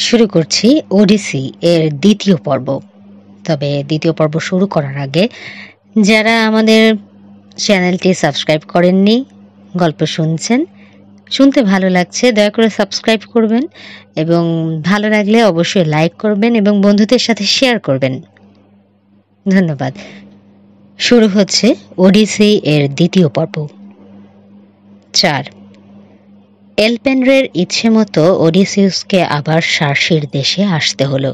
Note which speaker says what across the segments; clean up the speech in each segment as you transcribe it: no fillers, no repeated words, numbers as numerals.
Speaker 1: শুরু করছি ওডিসি এর দ্বিতীয় পর্ব। তবে দ্বিতীয় পর্ব শুরু করার আগে যারা আমাদের চ্যানেলটি সাবস্ক্রাইব করেননি, গল্প শুনতে ভালো লাগছে, দয়া করে সাবস্ক্রাইব করবেন এবং ভালো লাগলে অবশ্যই লাইক করবেন এবং বন্ধুদের সাথে শেয়ার করবেন। ধন্যবাদ। শুরু হচ্ছে ওডিসি এর দ্বিতীয় পর্ব। 4। এলপেনরের ইচ্ছে মতো ওডিসিউসকে আবার সার্সির দেশে আসতে হলো।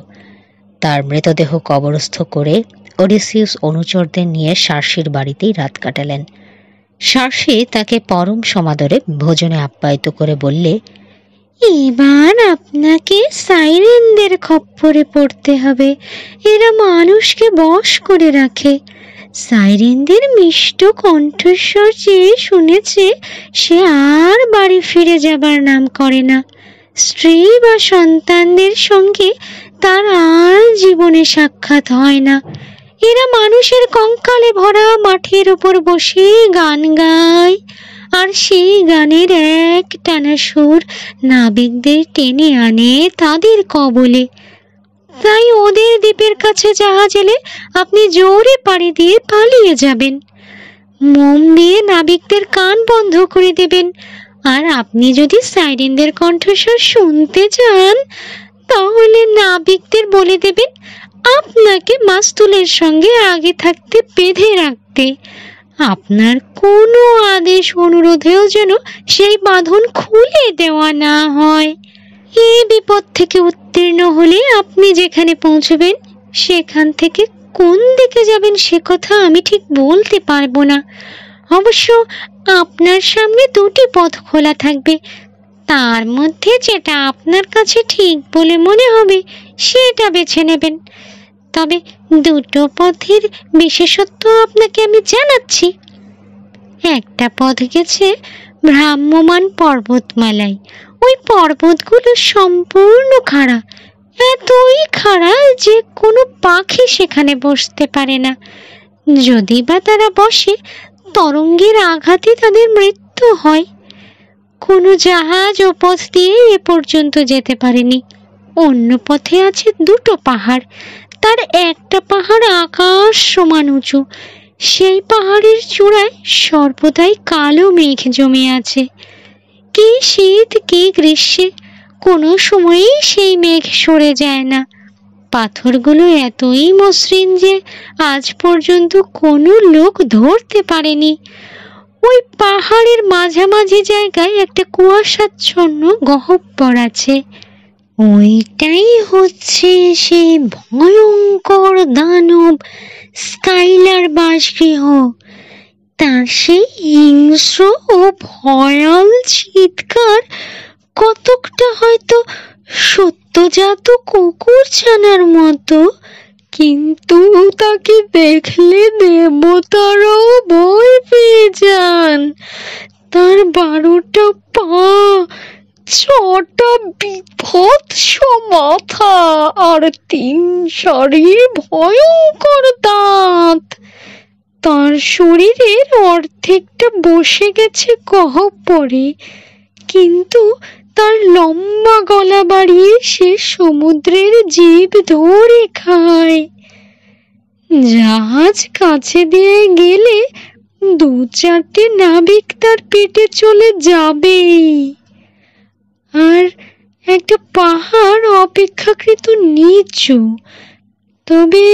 Speaker 1: তার মৃতদেহ কবরস্থ করে ওডিসিউস অনুচরদের নিয়ে সার্সির বাড়িতেই রাত কাটালেন। সার্সি তাকে পরম সমাদরে ভোজনে আপ্যায়িত করে বললে, এবার আপনাকে সাইরেনদের খপ্পরে পড়তে হবে। এরা মানুষকে বশ করে রাখে। সাইরেনদের মিষ্ট কণ্ঠস্বর যে শুনেছে সে আর বাড়ি ফিরে যাবার নাম করে না। স্ত্রী বা সন্তানদের সঙ্গে তার আর জীবনে সাক্ষাৎ হয় না। এরা মানুষের কঙ্কালে ভরা মাঠের ওপর বসে গান গায়, আর সেই গানের এক টানা সুর নাবিকদের টেনে আনে তাদের কবলে। তাই ওদের দ্বীপের কাছে জাহাজ এলে আপনি জোরে পাড়ি দিয়ে পালিয়ে যাবেন, মোম দিয়ে নাবিকদের কান বন্ধ করে দেবেন। আর আপনি যদি সাইরেনদের কণ্ঠস্বর শুনতে চান তাহলে নাবিকদের বলে দেবেন আপনাকে মাস্তুলের সঙ্গে আগে থাকতে বেঁধে রাখতে। আপনার কোনো আদেশ অনুরোধেও যেন সেই বাঁধন খুলে দেওয়া না হয়। এই বিপদ থেকে উত্তীর্ণ হলে আপনি যেখানে পৌঁছবেন সেখান থেকে কোন দিকে যাবেন সে কথা আমি ঠিক বলতে পারবো না। অবশ্য আপনার সামনে দুটি পথ খোলা থাকবে, তার মধ্যে যেটা আপনার কাছে ঠিক বলে মনে হবে সেটা বেছে নেবেন। তবে দুটো পথের বিশেষত্ব আপনাকে আমি জানাচ্ছি। একটা পথ গেছে ভ্রাম্যমান পর্বতমালায়। ওই পর্বতগুলো সম্পূর্ণ খাড়া, এতই খাড়া যে কোনো পাখি সেখানে বসতে পারে না। যদি বা তারা বসে, তরঙ্গের আঘাতে তাদের মৃত্যু হয়। কোনো জাহাজ ও পথ দিয়ে এ পর্যন্ত যেতে পারেনি। অন্য পথে আছে দুটো পাহাড়। তার একটা পাহাড় আকাশ সমান উঁচু। সেই পাহাড়ের চূড়ায় সর্বদাই কালো মেঘ জমে আছে। কি শীত কি গ্রীষ্মে কোনো সময়ই সেই মেঘ সরে যায় না। পাথরগুলো এতই মসৃণ যে আজ পর্যন্ত কোনো লোক ধরতে পারেনি। ওই পাহাড়ের মাঝামাঝি জায়গায় একটা কুয়াশাচ্ছন্ন গহ্বর আছে। ওইটাই হচ্ছে সেই ভয়ঙ্কর দানব স্কাইলার বাসগৃহ। তার সেই হিংস্র ও ভয়াল চিৎকার কতকটা হয়তো সত্যজাত কুকুর ছানার মতো, কিন্তু তাকে দেখলে দেবতারাও ভয় পেয়ে যান। তার 12টা পা, 6টা বিভৎস মাথা আর 3 সারি ভয়ঙ্কর দাঁত। তার শরীরের অর্ধেকটা বসে গেছে গহ্বরে, কিন্তু তার লম্বা গলা বাড়িয়ে সে সমুদ্রের জীব ধরে খায়। জাহাজ কাছে দিয়ে গেলে 2-4টে নাবিক তার পেটে চলে যাবেই। আর একটা পাহাড় অপেক্ষাকৃত নিচু, তবে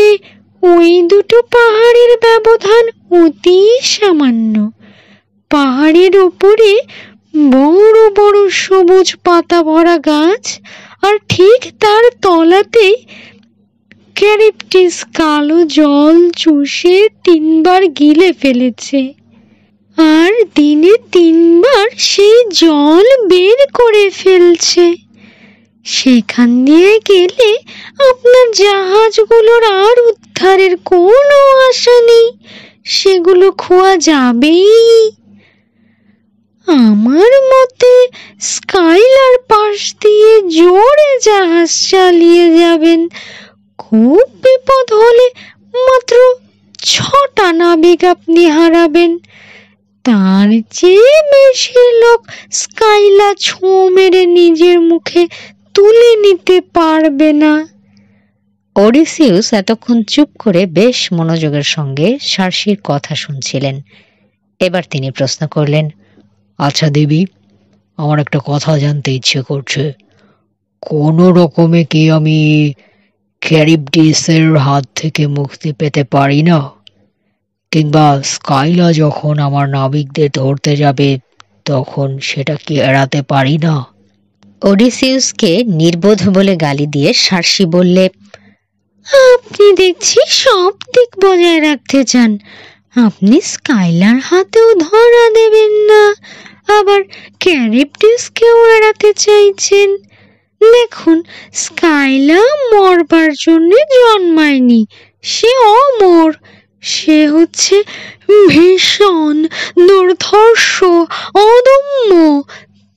Speaker 1: ওই দুটো পাহাড়ের ব্যবধান অতি সামান্য। পাহাড়ের ওপরে বড় বড় সবুজ পাতা ভরা গাছ, আর ঠিক তার তলাতেই ক্যারিপটিস কালো জল চুষে 3 বার গিলে ফেলেছে, আর দিনে 3 বার সেই জল বের করে ফেলছে। সেখান দিয়ে গেলে আপনার জাহাজগুলোর আর উদ্ধারের কোনো আশা নেই, সেগুলো খোয়া যাবেই। আমার মতে স্কাইলার পাশ দিয়ে জোরে জাহাজ চালিয়ে যাবেন। খুব বিপদ হলে মাত্র 6টা নাবিক আপনি হারাবেন। তার চেয়ে বেশি লোক স্কাইলা ছোঁ মেরে নিজের মুখে তুলে নিতে পারবে না। ওডিসিউস এতক্ষণ চুপ করে বেশ মনোযোগের সঙ্গে সার্সির কথা শুনছিলেন। এবার তিনি প্রশ্ন করলেন, আচ্ছা দেবী, আমার একটা কথা জানতে ইচ্ছে করছে। কোনো রকমে কি আমি ক্যারিবডিসের হাত থেকে মুক্তি পেতে পারি না? কিংবা স্কাইলা যখন আমার নাবিকদের ধরতে যাবে তখন সেটা কি এড়াতে পারি না? ওডিসিউসকে নির্বোধ বলে গালি দিয়ে সার্সি বললে, আপনি দেখছি সব দিক বজায় রাখতে চান। আপনি স্কাইলার হাতেও ধরা দেবেন না, আবার ক্যারিবডিসকেও এড়াতে চাইছেন। দেখুন, স্কাইলা মরবার জন্য জন্মায়নি, সে অমর। সে হচ্ছে ভীষণ, দুর্ধর্ষ, অদম্য।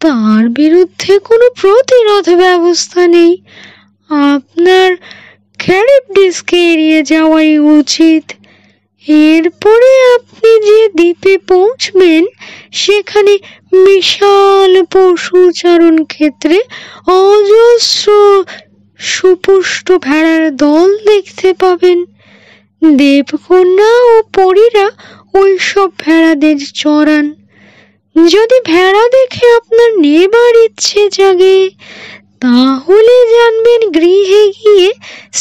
Speaker 1: তার বিরুদ্ধে কোনো প্রতিরোধ ব্যবস্থা নেই। আপনার ক্যারিবডিসকে এড়িয়ে যাওয়াই উচিত। এরপরে আপনি যে দ্বীপে পৌঁছবেন সেখানে বিশাল পশুচারণ ক্ষেত্রে অজস্র সুপুষ্ট ভেড়ার দল দেখতে পাবেন। দেবকন্যা ও পরীরা ওই সব ভেড়াদের চড়ান। যদি ভেড়া দেখে আপনার নেবার ইচ্ছে জাগে, তাহলে জানবেন গৃহে গিয়ে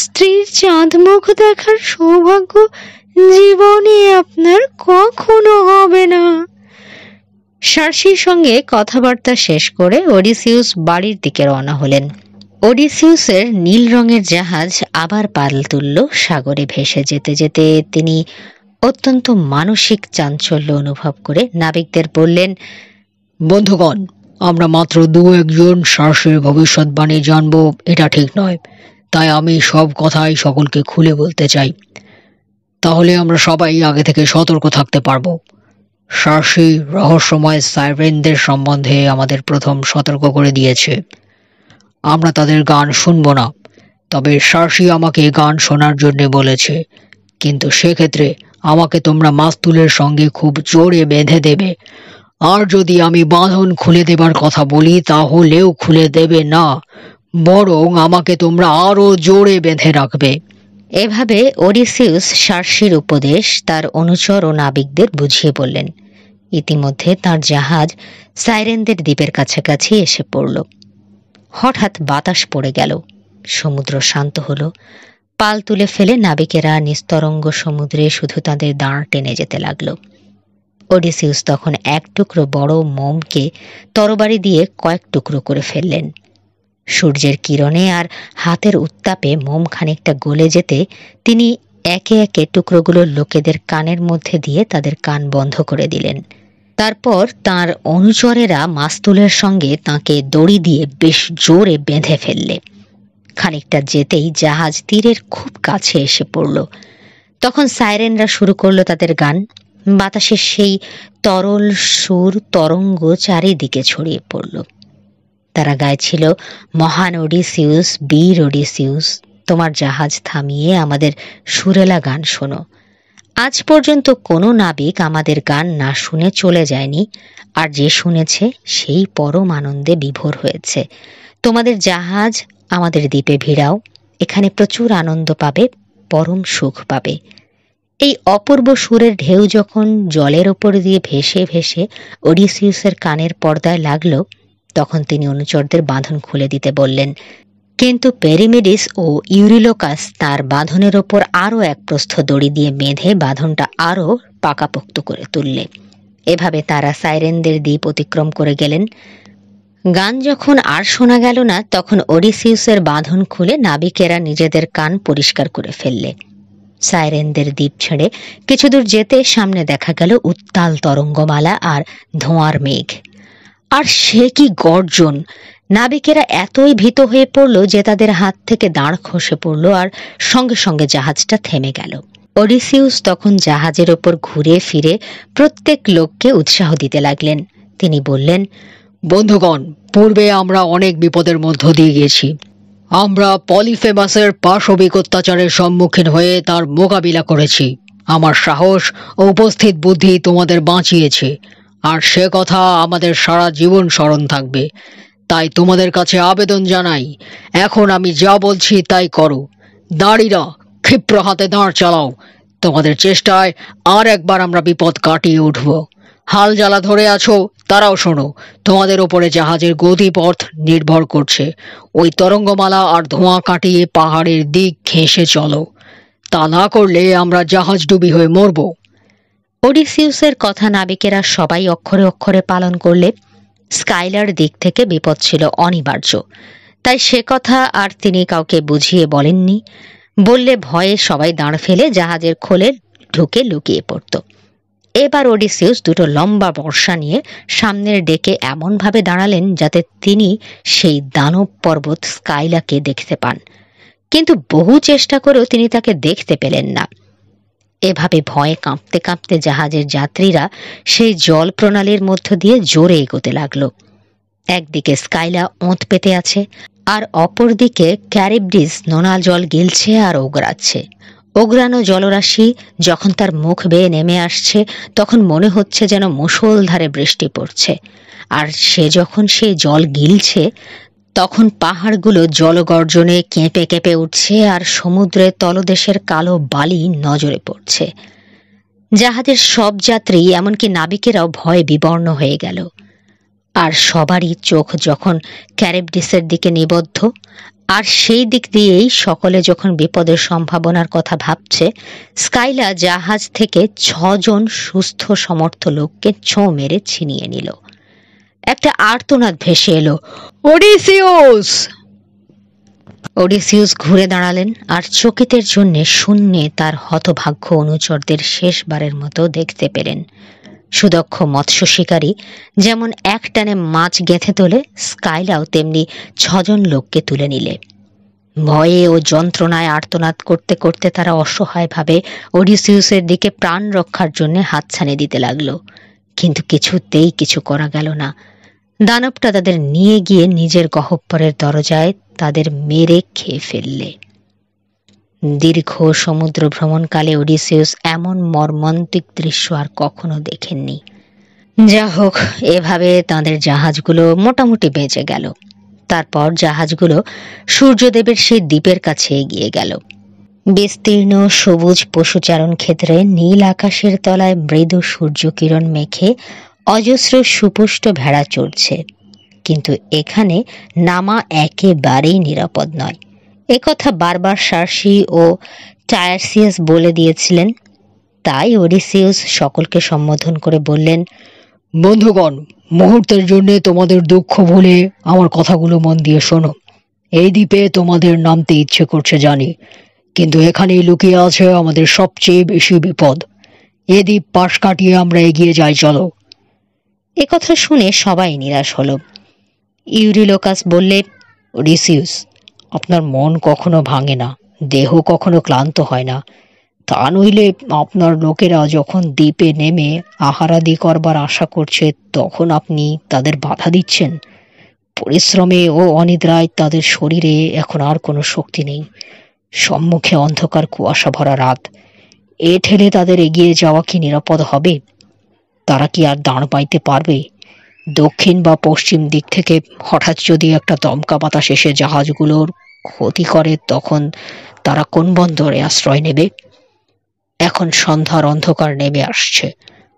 Speaker 1: স্ত্রীর চাঁদমুখ দেখার সৌভাগ্য জীবনে আপনার কখনো হবে না। সার্সির সঙ্গে কথাবার্তা শেষ করে ওডিসিউস বাড়ির দিকে রওনা হলেন। ওডিসিউসের নীল রঙের জাহাজ আবার পাল তুলল সাগরে। ভেসে যেতে যেতে তিনি অত্যন্ত মানসিক চাঞ্চল্য অনুভব করে নাবিকদের বললেন, বন্ধুগণ, আমরা মাত্র দু একজন সার্সির ভবিষ্যৎবাণী জানব এটা ঠিক নয়, তাই আমি সব কথাই সকলকে খুলে বলতে চাই। তাহলে আমরা সবাই আগে থেকে সতর্ক থাকতে পারবো। সার্সি রহস্যময় সাইরেনদের সম্বন্ধে আমাদের প্রথম সতর্ক করে দিয়েছে। আমরা তাদের গান শুনব না, তবে সার্সি আমাকে গান শোনার জন্য বলেছে, কিন্তু সেক্ষেত্রে আমাকে তোমরা মাস্তুলের সঙ্গে খুব জোরে বেঁধে দেবে। আর যদি আমি বাঁধন খুলে দেবার কথা বলি তাহলেও খুলে দেবে না, বরং আমাকে তোমরা আরো জোরে বেঁধে রাখবে। এভাবে ওডিসিউস সার্সির উপদেশ তার অনুচর ও নাবিকদের বুঝিয়ে বললেন। ইতিমধ্যে তার জাহাজ সাইরেনদের দ্বীপের কাছাকাছি এসে পড়ল। হঠাৎ বাতাস পড়ে গেল, সমুদ্র শান্ত হলো। পাল তুলে ফেলে নাবিকেরা নিস্তরঙ্গ সমুদ্রে শুধু তাদের দাঁড় টেনে যেতে লাগলো। ওডিসিউস তখন এক টুকরো বড় মোমকে তরবারি দিয়ে কয়েক টুকরো করে ফেললেন। সূর্যের কিরণে আর হাতের উত্তাপে মোম খানিকটা গলে যেতে তিনি একে একে টুকরোগুলো লোকেদের কানের মধ্যে দিয়ে তাদের কান বন্ধ করে দিলেন। তারপর তার অনুচরেরা মাস্তুলের সঙ্গে তাকে দড়ি দিয়ে বেশ জোরে বেঁধে ফেললে। খানিকটা যেতেই জাহাজ তীরের খুব কাছে এসে পড়ল। তখন সাইরেনরা শুরু করলো তাদের গান। বাতাসের সেই তরল সুর তরঙ্গ চারিদিকে ছড়িয়ে পড়ল। তারা গাইছিল, মহান ওডিসিউস, বীর ওডিসিউস, তোমার জাহাজ থামিয়ে আমাদের সুরেলা গান শোনো। আজ পর্যন্ত কোনো নাবিক আমাদের গান না শুনে চলে যায়নি, আর যে শুনেছে সেই পরম আনন্দে বিভোর হয়েছে। তোমাদের জাহাজ আমাদের দ্বীপে ভিড়াও, এখানে প্রচুর আনন্দ পাবে, পরম সুখ পাবে। এই অপূর্ব সুরের ঢেউ যখন জলের ওপর দিয়ে ভেসে ভেসে ওডিসিউসের কানের পর্দায় লাগলো, তখন তিনি অনুচরদের বাঁধন খুলে দিতে বললেন। কিন্তু পেরিমেডিস ও ইউরিলোকাস তার বাঁধনের ওপর আরও এক প্রস্থ দড়ি দিয়ে বেঁধে বাঁধনটা আরও পাকাপোক্ত করে তুললে। এভাবে তারা সাইরেনদের দ্বীপ অতিক্রম করে গেলেন। গান যখন আর শোনা গেল না, তখন ওডিসিউসের বাঁধন খুলে নাবিকেরা নিজেদের কান পরিষ্কার করে ফেললে। সাইরেনদের দ্বীপ ছেড়ে কিছু দূর যেতে সামনে দেখা গেল উত্তাল তরঙ্গমালা আর ধোঁয়ার মেঘ। আর সে কি গর্জন! নাবিকেরা এতই ভীত হয়ে পড়ল যে তাদের হাত থেকে দাঁড় খসে পড়ল, আর সঙ্গে সঙ্গে জাহাজটা থেমে গেল। ওডিসিউস তখন জাহাজের ওপর ঘুরে ফিরে প্রত্যেক লোককে উৎসাহ দিতে লাগলেন। তিনি বললেন, বন্ধুগণ, পূর্বে আমরা অনেক বিপদের মধ্য দিয়ে গেছি। আমরা পলিফেমাসের পাশবিক অত্যাচারের সম্মুখীন হয়ে তার মোকাবিলা করেছি। আমার সাহস ও উপস্থিত বুদ্ধি তোমাদের বাঁচিয়েছে, আর সে কথা আমাদের সারা জীবন স্মরণ থাকবে।
Speaker 2: তাই তোমাদের কাছে আবেদন জানাই, এখন আমি যা বলছি তাই করো। দাঁড়িরা, ক্ষিপ্র হাতে দাঁড় চালাও। তোমাদের চেষ্টায় আর একবার আমরা বিপদ কাটিয়ে উঠব। হাল জ্বালা ধরে আছো, তারাও শোনো। তোমাদের ওপরে জাহাজের গতিপথ নির্ভর করছে। ওই তরঙ্গমালা আর ধোঁয়া কাটিয়ে পাহাড়ের দিক ঘেঁষে চলো। তা না করলে আমরা জাহাজডুবি হয়ে মরব।
Speaker 1: ওডিসিউসের কথা নাবিকেরা সবাই অক্ষরে অক্ষরে পালন করলে স্কাইলার দিক থেকে বিপদ ছিল অনিবার্য। তাই সে কথা আর তিনি কাউকে বুঝিয়ে বলেননি। বললে ভয়ে সবাই দাঁড় ফেলে জাহাজের খোলে ঢুকে লুকিয়ে পড়ত। এবার ওডিসিউস দুটো লম্বা বর্ষা নিয়ে সামনের ডেকে এমনভাবে দাঁড়ালেন যাতে তিনি সেই দানব পর্বত স্কাইলাকে দেখতে পান, কিন্তু বহু চেষ্টা করেও তিনি তাকে দেখতে পেলেন না। এভাবে ভয়ে কাঁপতে কাঁপতে জাহাজের যাত্রীরা সেই জল প্রণালীর মধ্য দিয়ে জোরে এগোতে লাগলো। একদিকে স্কাইলা ওঁত পেতে আছে, আর অপরদিকে ক্যারিবডিস নোনা জল গিলছে আর ওগরাচ্ছে। ওগরানো জলরাশি যখন তার মুখ বেয়ে নেমে আসছে তখন মনে হচ্ছে যেন মুষলধারে বৃষ্টি পড়ছে। আর সে যখন সেই জল গিলছে তখন পাহাড়গুলো জলগর্জনে কেঁপে কেঁপে উঠছে আর সমুদ্রের তলদেশের কালো বালি নজরে পড়ছে। জাহাজের সব যাত্রী এমনকি নাবিকেরাও ভয়ে বিবর্ণ হয়ে গেল। আর সবারই চোখ যখন ক্যারিবডিসের দিকে নিবদ্ধ, আর সেই দিক দিয়েই সকলে যখন বিপদের সম্ভাবনার কথা ভাবছে, স্কাইলা জাহাজ থেকে 6 জন সুস্থ সমর্থ লোককে ছোঁ মেরে ছিনিয়ে নিল। একটা আর্তনাদ ভেসে এলো, ওডিসিউস! ওডিসিউস ঘুরে দাঁড়ালেন আর চকিতের জন্য শূন্যে তার হতভাগ্য অনুচরদের শেষবারের মতো দেখতে পেলেন। সুদক্ষ মৎস্য শিকারী যেমন একটানে মাছ গেঁথে তোলে, স্কাইলাও তেমনি 6 জন লোককে তুলে নিলে। ভয়ে ও যন্ত্রণায় আর্তনাদ করতে করতে তারা অসহায়ভাবে ওডিসিউসের দিকে প্রাণ রক্ষার জন্য হাতছানি দিতে লাগলো, কিন্তু কিছুতেই কিছু করা গেল না। দানবটা তাদের নিয়ে গিয়ে নিজের গহ্বরের দরজায় তাদের মেরে খেয়ে ফেললে। দীর্ঘ সমুদ্র ভ্রমণকালে ওডিসিউস এমন মর্মান্তিক দৃশ্য আর কখনো দেখেননি। যা হোক, এভাবে তাদের জাহাজগুলো মোটামুটি বেঁচে গেল। তারপর জাহাজগুলো সূর্যদেবের সেই দ্বীপের কাছে এগিয়ে গেল। বিস্তীর্ণ সবুজ পশুচারণ ক্ষেত্রে নীল আকাশের তলায় মৃদু সূর্যকিরণ মেখে অজস্র সুপুষ্ট ভেড়া চড়ছে, কিন্তু এখানে নামা একেবারেই নিরাপদ নয়। একথা বারবার সার্সি ও টায়ারসিয়াস বলে দিয়েছিলেন। তাই ওডিসিউস সকলকে সম্বোধন করে বললেন,
Speaker 2: বন্ধুগণ, মুহূর্তের জন্য তোমাদের দুঃখ ভুলে আমার কথাগুলো মন দিয়ে শোনো। এই দ্বীপে তোমাদের নামতে ইচ্ছে করছে জানি, কিন্তু এখানেই লুকিয়ে আছে আমাদের সবচেয়ে বেশি বিপদ। এ দ্বীপ পাশ কাটিয়ে আমরা এগিয়ে যাই, চলো।
Speaker 1: একথা শুনে সবাই নিরাশ হলো। ইউরিলোকাস বললে,
Speaker 2: ওডিসিউস, আপনার মন কখনো ভাঙে না, দেহ কখনো ক্লান্ত হয় না। তা নইলে আপনার লোকেরা যখন দ্বীপে নেমে আহারাদি করবার আশা করছে তখন আপনি তাদের বাধা দিচ্ছেন। পরিশ্রমে ও অনিদ্রায় তাদের শরীরে এখন আর কোনো শক্তি নেই। সম্মুখে অন্ধকার কুয়াশা ভরা রাত। এ ঠেলে তাদের এগিয়ে যাওয়া কি নিরাপদ হবে? তারা কি আর দাঁড় পাইতে পারবে? দক্ষিণ বা পশ্চিম দিক থেকে হঠাৎ যদি একটা দমকা বাতাস এসে জাহাজগুলোর ক্ষতি করে তখন তারা কোন বন্দরে আশ্রয় নেবে? এখন সন্ধ্যার অন্ধকার নেমে আসছে।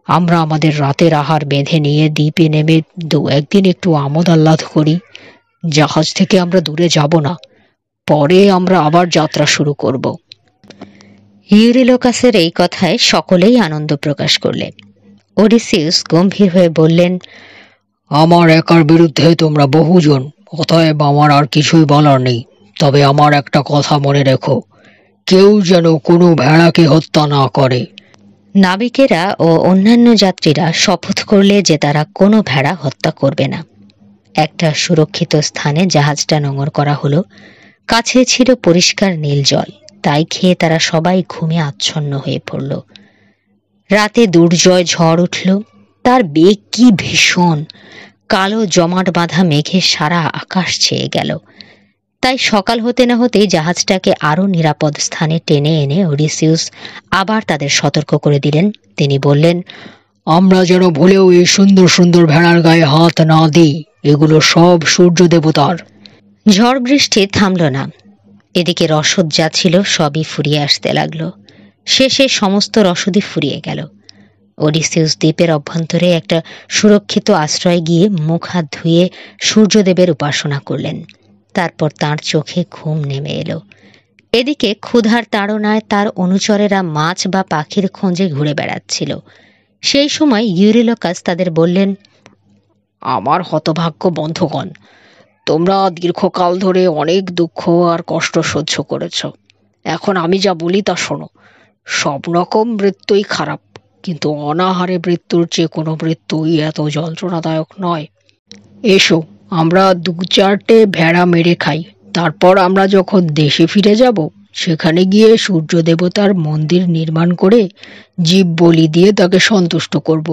Speaker 2: আমরা আমাদের রাতের আহার বেঁধে নিয়ে দ্বীপে নেমে 2-1 দিন একটু আমোদ আহ্লাদ করি। জাহাজ থেকে আমরা দূরে যাব না, পরে আমরা আবার যাত্রা শুরু করব।
Speaker 1: ইউরিলোকাসের এই কথায় সকলেই আনন্দ প্রকাশ করলেন। ওডিসিউস গম্ভীর হয়ে বললেন,
Speaker 2: আমার একার বিরুদ্ধে তোমরা বহুজন, অতএব আমার আর কিছুই বলার নেই। তবে আমার একটা কথা মনে রেখো, কেউ যেন কোনো ভেড়াকে হত্যা না করে।
Speaker 1: নাবিকেরা ও অন্যান্য যাত্রীরা শপথ করলে যে তারা কোনো ভেড়া হত্যা করবে না। একটা সুরক্ষিত স্থানে জাহাজটা নোঙর করা হলো। কাছে ছিল পরিষ্কার নীল জল, তাই খেয়ে তারা সবাই ঘুমে আচ্ছন্ন হয়ে পড়ল। রাতে দুর্জয় ঝড় উঠল। তার বেগ কি ভীষণ! কালো জমাট বাঁধা মেঘে সারা আকাশ ছেয়ে গেল। তাই সকাল হতে না হতেই জাহাজটাকে আরো নিরাপদ স্থানে টেনে এনে ওডিসিউস আবার তাদের সতর্ক করে দিলেন। তিনি বললেন,
Speaker 2: আমরা যেন ভুলেও এই সুন্দর সুন্দর ভেড়ার গায়ে হাত না দিই। এগুলো সব সূর্য দেবতার।
Speaker 1: ঝড় বৃষ্টি থামল না। এদিকে রসদ যা ছিল সবই ফুরিয়ে আসতে লাগলো। শেষে সমস্ত রসদই ফুরিয়ে গেল। ওডিসিউস দ্বীপের অভ্যন্তরে একটা সুরক্ষিত আশ্রয় গিয়ে মুখ হাত ধুয়ে সূর্যদেবের উপাসনা করলেন। তারপর তাঁর চোখে ঘুম নেমে এলো। এদিকে ক্ষুধার তাড়নায় তার অনুচরেরা মাছ বা পাখির খোঁজে ঘুরে বেড়াচ্ছিল। সেই সময় ইউরিলোকাস তাদের বললেন,
Speaker 2: আমার হতভাগ্য বন্ধুগণ, তোমরা দীর্ঘকাল ধরে অনেক দুঃখ আর কষ্ট সহ্য করেছ। এখন আমি যা বলি তা শোনো। সব রকম মৃত্যুই খারাপ, কিন্তু অনাহারে মৃত্যুর যে কোনো মৃত্যুই এত যন্ত্রণাদায়ক নয়। এসো, আমরা 2-4টে ভেড়া মেরে খাই। তারপর আমরা যখন দেশে ফিরে যাব, সেখানে গিয়ে সূর্য দেবতার মন্দির নির্মাণ করে জীব বলি দিয়ে তাকে সন্তুষ্ট করব।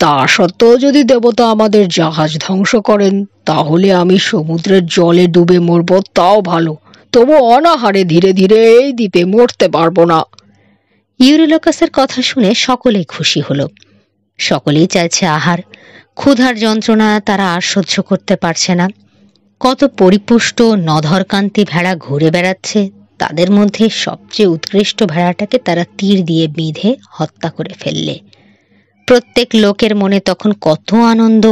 Speaker 2: তা সত্ত্বেও যদি দেবতা আমাদের জাহাজ ধ্বংস করেন, তাহলে আমি সমুদ্রের জলে ডুবে মরব, তাও ভালো। তবু অনাহারে ধীরে ধীরে এই দ্বীপে মরতে পারবো না।
Speaker 1: ইউরিলোকাসের কথা শুনে সকলেই খুশি হলো। সকলেই চাইছে আহার। ক্ষুধার যন্ত্রণা তারা আর সহ্য করতে পারছে না। কত পরিপুষ্ট নধরকান্তি ভেড়া ঘুরে বেড়াচ্ছে। তাদের মধ্যে সবচেয়ে উৎকৃষ্ট ভেড়াটাকে তারা তীর দিয়ে বিঁধে হত্যা করে ফেললে। প্রত্যেক লোকের মনে তখন কত আনন্দ!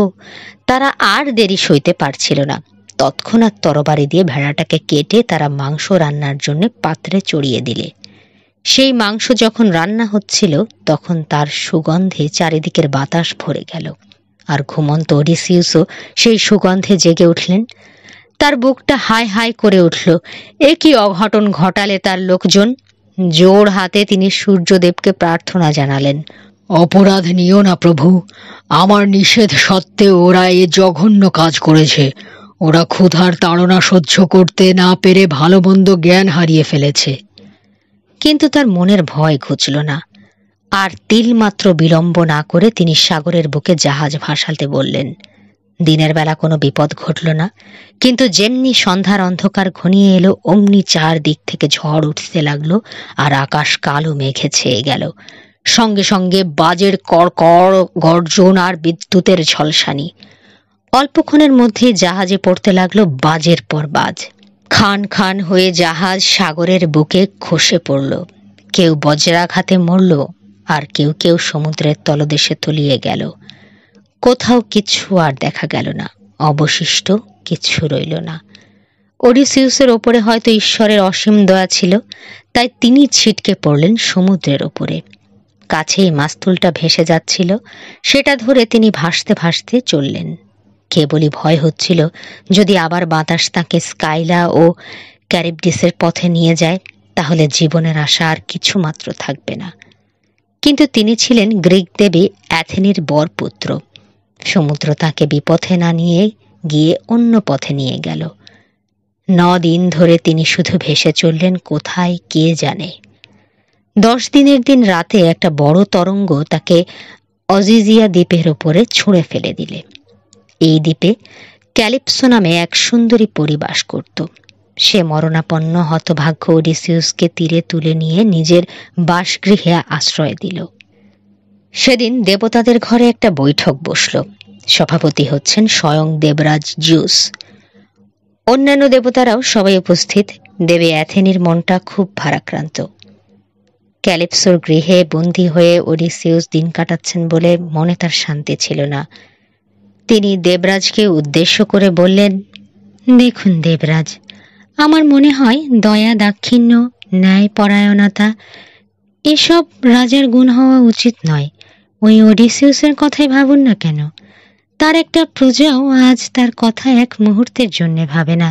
Speaker 1: তারা আর দেরি সইতে পারছিল না। তৎক্ষণাৎ তরবারি দিয়ে ভেড়াটাকে কেটে তারা মাংস রান্নার জন্য পাত্রে চড়িয়ে দিলে। সেই মাংস যখন রান্না হচ্ছিল, তখন তার সুগন্ধে চারিদিকের বাতাস ভরে গেল। আর ঘুমন্ত ওডিসিউসও সেই সুগন্ধে জেগে উঠলেন। তার বুকটা হাই হাই করে উঠল। এ কি অঘটন ঘটালে তার লোকজন! জোর হাতে তিনি সূর্যদেবকে প্রার্থনা জানালেন,
Speaker 2: অপরাধ নিও না প্রভু। আমার নিষেধ সত্ত্বেও ওরা এ জঘন্য কাজ করেছে। ওরা ক্ষুধার তাড়না সহ্য করতে না পেরে ভালো মন্দ জ্ঞান হারিয়ে ফেলেছে।
Speaker 1: কিন্তু তার মনের ভয় ঘুচল না। আর তিলমাত্র বিলম্ব না করে তিনি সাগরের বুকে জাহাজ ভাসাতে বললেন। দিনের বেলা কোনো বিপদ ঘটল না, কিন্তু যেমনি সন্ধ্যার অন্ধকার ঘনিয়ে এলো, অমনি চারদিক থেকে ঝড় উঠতে লাগলো, আর আকাশ কালো মেঘে ছেয়ে গেল। সঙ্গে সঙ্গে বাজের কড়কড় গর্জন আর বিদ্যুতের ঝলসানি। অল্পক্ষণের মধ্যে জাহাজে পড়তে লাগলো বাজের পর বাজ। খান খান হয়ে জাহাজ সাগরের বুকে খসে পড়ল। কেউ বজ্রাঘাতে মরল, আর কেউ কেউ সমুদ্রের তলদেশে তলিয়ে গেল। কোথাও কিছু আর দেখা গেল না, অবশিষ্ট কিছু রইল না। ওডিসিউসের ওপরে হয়তো ঈশ্বরের অসীম দয়া ছিল, তাই তিনি ছিটকে পড়লেন সমুদ্রের ওপরে। কাছেই মাস্তুলটা ভেসে যাচ্ছিল, সেটা ধরে তিনি ভাসতে ভাসতে চললেন। কেবলই ভয় হচ্ছিল, যদি আবার বাতাস তাকে স্কাইলা ও ক্যারিবডিসের পথে নিয়ে যায়, তাহলে জীবনের আশা আর কিছু মাত্র থাকবে না। কিন্তু তিনি ছিলেন গ্রিক দেবী অ্যাথেনির বরপুত্র। সমুদ্র তাকে বিপথে না নিয়ে গিয়ে অন্য পথে নিয়ে গেল। 9 দিন ধরে তিনি শুধু ভেসে চললেন, কোথায় কে জানে। 10 দিনের দিন রাতে একটা বড় তরঙ্গ তাকে অজিজিয়া দ্বীপের উপরে ছুঁড়ে ফেলে দিলে। এই দ্বীপে ক্যালিপসো নামে এক সুন্দরী পরিবাস করত। সে মরণাপন্ন হতভাগ্য ওডিসিউসকে তীরে তুলে নিয়ে নিজের বাসগৃহে আশ্রয় দিল। সেদিন দেবতাদের ঘরে একটা বৈঠক বসল। সভাপতি হচ্ছেন স্বয়ং দেবরাজ জিউস। অন্যান্য দেবতারাও সবাই উপস্থিত। দেবী অ্যাথেনির মনটা খুব ভারাক্রান্ত। ক্যালিপসোর গৃহে বন্দী হয়ে ওডিসিউস দিন কাটাচ্ছেন বলে মনে তার শান্তি ছিল না। তিনি দেবরাজকে উদ্দেশ্য করে বললেন, দেখুন দেবরাজ, আমার মনে হয় দয়া, দাক্ষিণ্য, ন্যায় পরায়ণতা এসব রাজার গুণ হওয়া উচিত নয়। ওই ওডিসিউসের কথাই ভাবুন না কেন। তার একটা প্রজাও আজ তার কথা এক মুহূর্তের জন্য ভাবে না।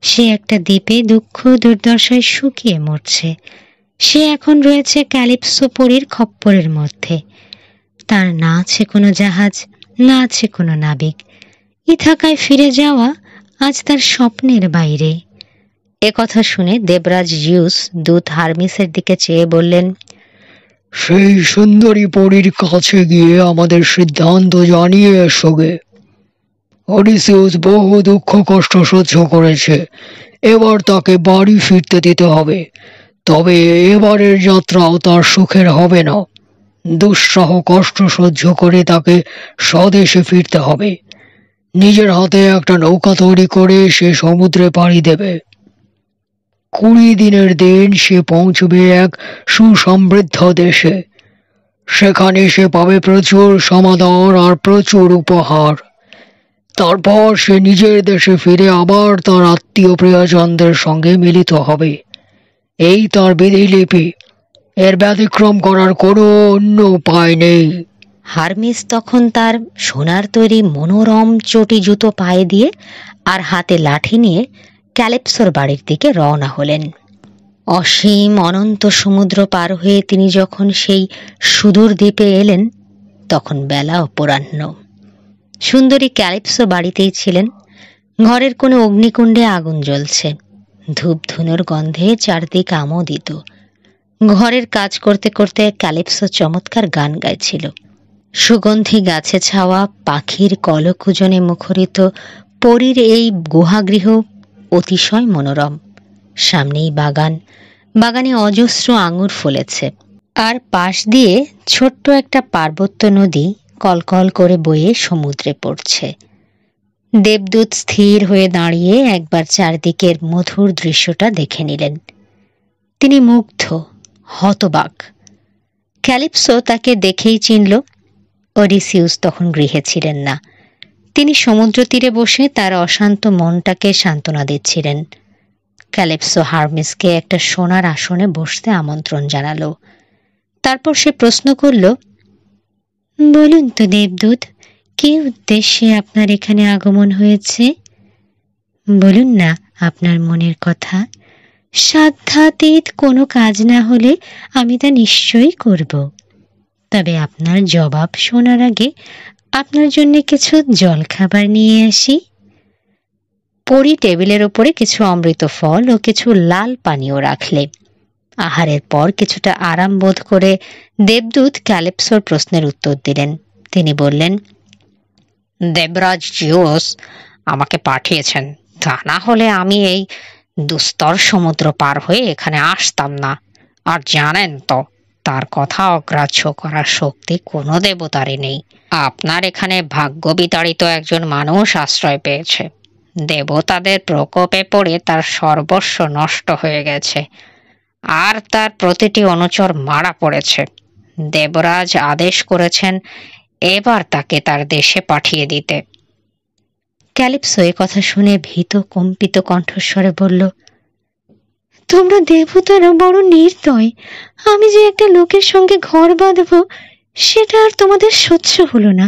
Speaker 1: সে একটা দ্বীপে দুঃখ দুর্দশায় শুকিয়ে মরছে। সে এখন রয়েছে ক্যালিপসো পরীর খপ্পরের মধ্যে। তার না আছে কোনো জাহাজ, না আছে কোনো নাবিক। ইথাকায় ফিরে যাওয়া আজ তার স্বপ্নের বাইরে। একথা শুনে দেবরাজ জিউস দূত হারমিসের দিকে চেয়ে বললেন,
Speaker 2: সেই সুন্দরী পরীর কাছে গিয়ে আমাদের সিদ্ধান্ত জানিয়ে এসোগে। ওডিসিউস বহু দুঃখ কষ্ট সহ্য করেছে, এবার তাকে বাড়ি ফিরতে দিতে হবে। তবে এবারের যাত্রাও তার সুখের হবে না। দুঃসহ কষ্ট সহ্য করে তাকে স্বদেশে ফিরতে হবে। নিজের হাতে একটা নৌকা তৈরি করে সে সমুদ্রে পাড়ি দেবে। 20 দিনের দিন সে পৌঁছবে এক সুসমৃদ্ধ দেশে। সেখানে সে পাবে প্রচুর সমাদর আর প্রচুর উপহার। তারপর সে নিজের দেশে ফিরে আবার তার আত্মীয় প্রিয়জনদের সঙ্গে মিলিত হবে। এই তার বিধিলিপি। এর ব্যতিক্রম করার কোনো অন্য উপায় নেই।
Speaker 1: হারমিস তখন তার সোনার তৈরি মনোরম চটি জুতো পায়ে দিয়ে আর হাতে লাঠি নিয়ে ক্যালিপসোর বাড়ির দিকে রওনা হলেন। অসীম অনন্ত সমুদ্র পার হয়ে তিনি যখন সেই সুদূর দ্বীপে এলেন, তখন বেলা অপরাহ্ন। সুন্দরী ক্যালিপসো বাড়িতেই ছিলেন। ঘরের কোনো অগ্নিকুণ্ডে আগুন জ্বলছে। ধূপ ধুনোর গন্ধে চারদিক আমোদিত। ঘরের কাজ করতে করতে ক্যালিপসো চমৎকার গান গাইছিল। সুগন্ধি গাছে ছাওয়া পাখির কলকুজনে মুখরিত পরীর এই গুহাগৃহ অতিশয় মনোরম। সামনেই বাগান, বাগানে অজস্র আঙুর ফলেছে, আর পাশ দিয়ে ছোট্ট একটা পার্বত্য নদী কলকল করে বয়ে সমুদ্রে পড়ছে। দেবদূত স্থির হয়ে দাঁড়িয়ে একবার চারদিকের মধুর দৃশ্যটা দেখে নিলেন। তিনি মুগ্ধ, হতবাক। ক্যালিপসো তাকে দেখেই চিনল। ওডিসিউস তখন গৃহে ছিলেন না। তিনি সমুদ্র তীরে বসে তার অশান্ত মনটাকে সান্ত্বনা দিচ্ছিলেন। ক্যালিপসো হারমিসকে একটা সোনার আসনে বসতে আমন্ত্রণ জানালো। তারপর সে প্রশ্ন করল, বলুন তো দেবদূত, কি উদ্দেশ্যে আপনার এখানে আগমন হয়েছে? বলুন না আপনার মনের কথা। সাধ্যাতীত কোনো কাজ না হলে আমি তা নিশ্চয়ই করব। তবে আপনার জবাব শোনার আগে আপনার জন্য কিছু জলখাবার নিয়ে আসি। পরী টেবিলের ওপরে কিছু অমৃত ফল ও কিছু লাল পানীয় রাখলে। আহারের পর কিছুটা আরাম বোধ করে দেবদূত ক্যালিপসোর প্রশ্নের উত্তর দিলেন। তিনি বললেন,
Speaker 2: দেবরাজ জিউস আমাকে পাঠিয়েছেন, তা না হলে আমি এই দুস্তর সমুদ্র পার হয়ে এখানে আসতাম না। আর জানেন তো, তার কথা অগ্রাহ্য করার শক্তি কোনো দেবতারই নেই। আপনার এখানে ভাগ্য বিতাড়িত একজন মানুষ আশ্রয় পেয়েছে। দেবতাদের প্রকোপে পড়ে তার সর্বস্ব নষ্ট হয়ে গেছে, আর তার প্রতিটি অনুচর মারা পড়েছে। দেবরাজ আদেশ করেছেন এবার তাকে তার দেশে পাঠিয়ে দিতে।
Speaker 1: ক্যালিপসো এ কথা শুনে ভীত কম্পিত কণ্ঠস্বরে বলল, তোমরা দেবতারা বড় নির্দয়। আমি যে একটা লোকের সঙ্গে ঘর বাঁধব, সেটা আর তোমাদের সহ্য হলো না।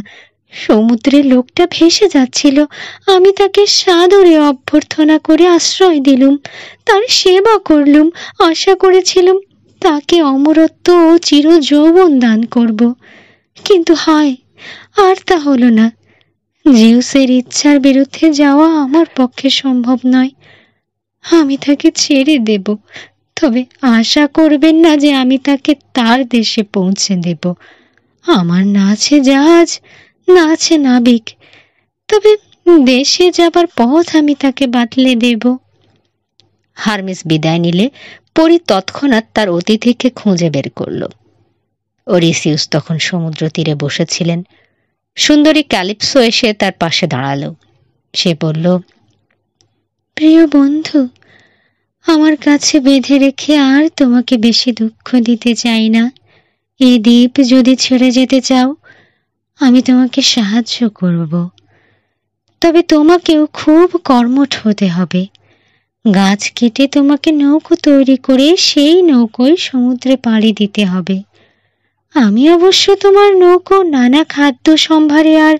Speaker 1: সমুদ্রে লোকটা ভেসে যাচ্ছিল, আমি তাকে সাদরে অভ্যর্থনা করে আশ্রয় দিলুম, তার সেবা করলুম, আশা করেছিলাম তাকে অমরত্ব ও চির যৌবন দান করব। কিন্তু হায়, আর তা হলো না। জিউসের ইচ্ছার বিরুদ্ধে যাওয়া আমার পক্ষে সম্ভব নয়। আমি তাকে ছেড়ে দেব, তবে আশা করবেন না যে আমি তাকে তার দেশে পৌঁছে দেব। আমার না আছে জাহাজ, না আছে নাবিক, তবে দেশে যাবার পথ আমি তাকে বাতলে দেব। হারমিস বিদায় নিলে পরী তৎক্ষণাৎ তার অতিথিকে খুঁজে বের করল। ওডিসিউস তখন সমুদ্র তীরে বসেছিলেন। সুন্দরী ক্যালিপসো এসে তার পাশে দাঁড়ালো। সে বলল, প্রিয় বন্ধু, আমার কাছে বেঁধে রেখে আর তোমাকে বেশি দুঃখ দিতে চাই না। এই দ্বীপ যদি ছেড়ে যেতে চাও, আমি তোমাকে সাহায্য করব। তবে তোমাকেও খুব কর্মঠ হতে হবে। গাছ কেটে তোমাকে নৌকো তৈরি করে সেই নৌকোয় সমুদ্রে পাড়ি দিতে হবে। আমি অবশ্য তোমার নৌকো নানা খাদ্য সম্ভারে আর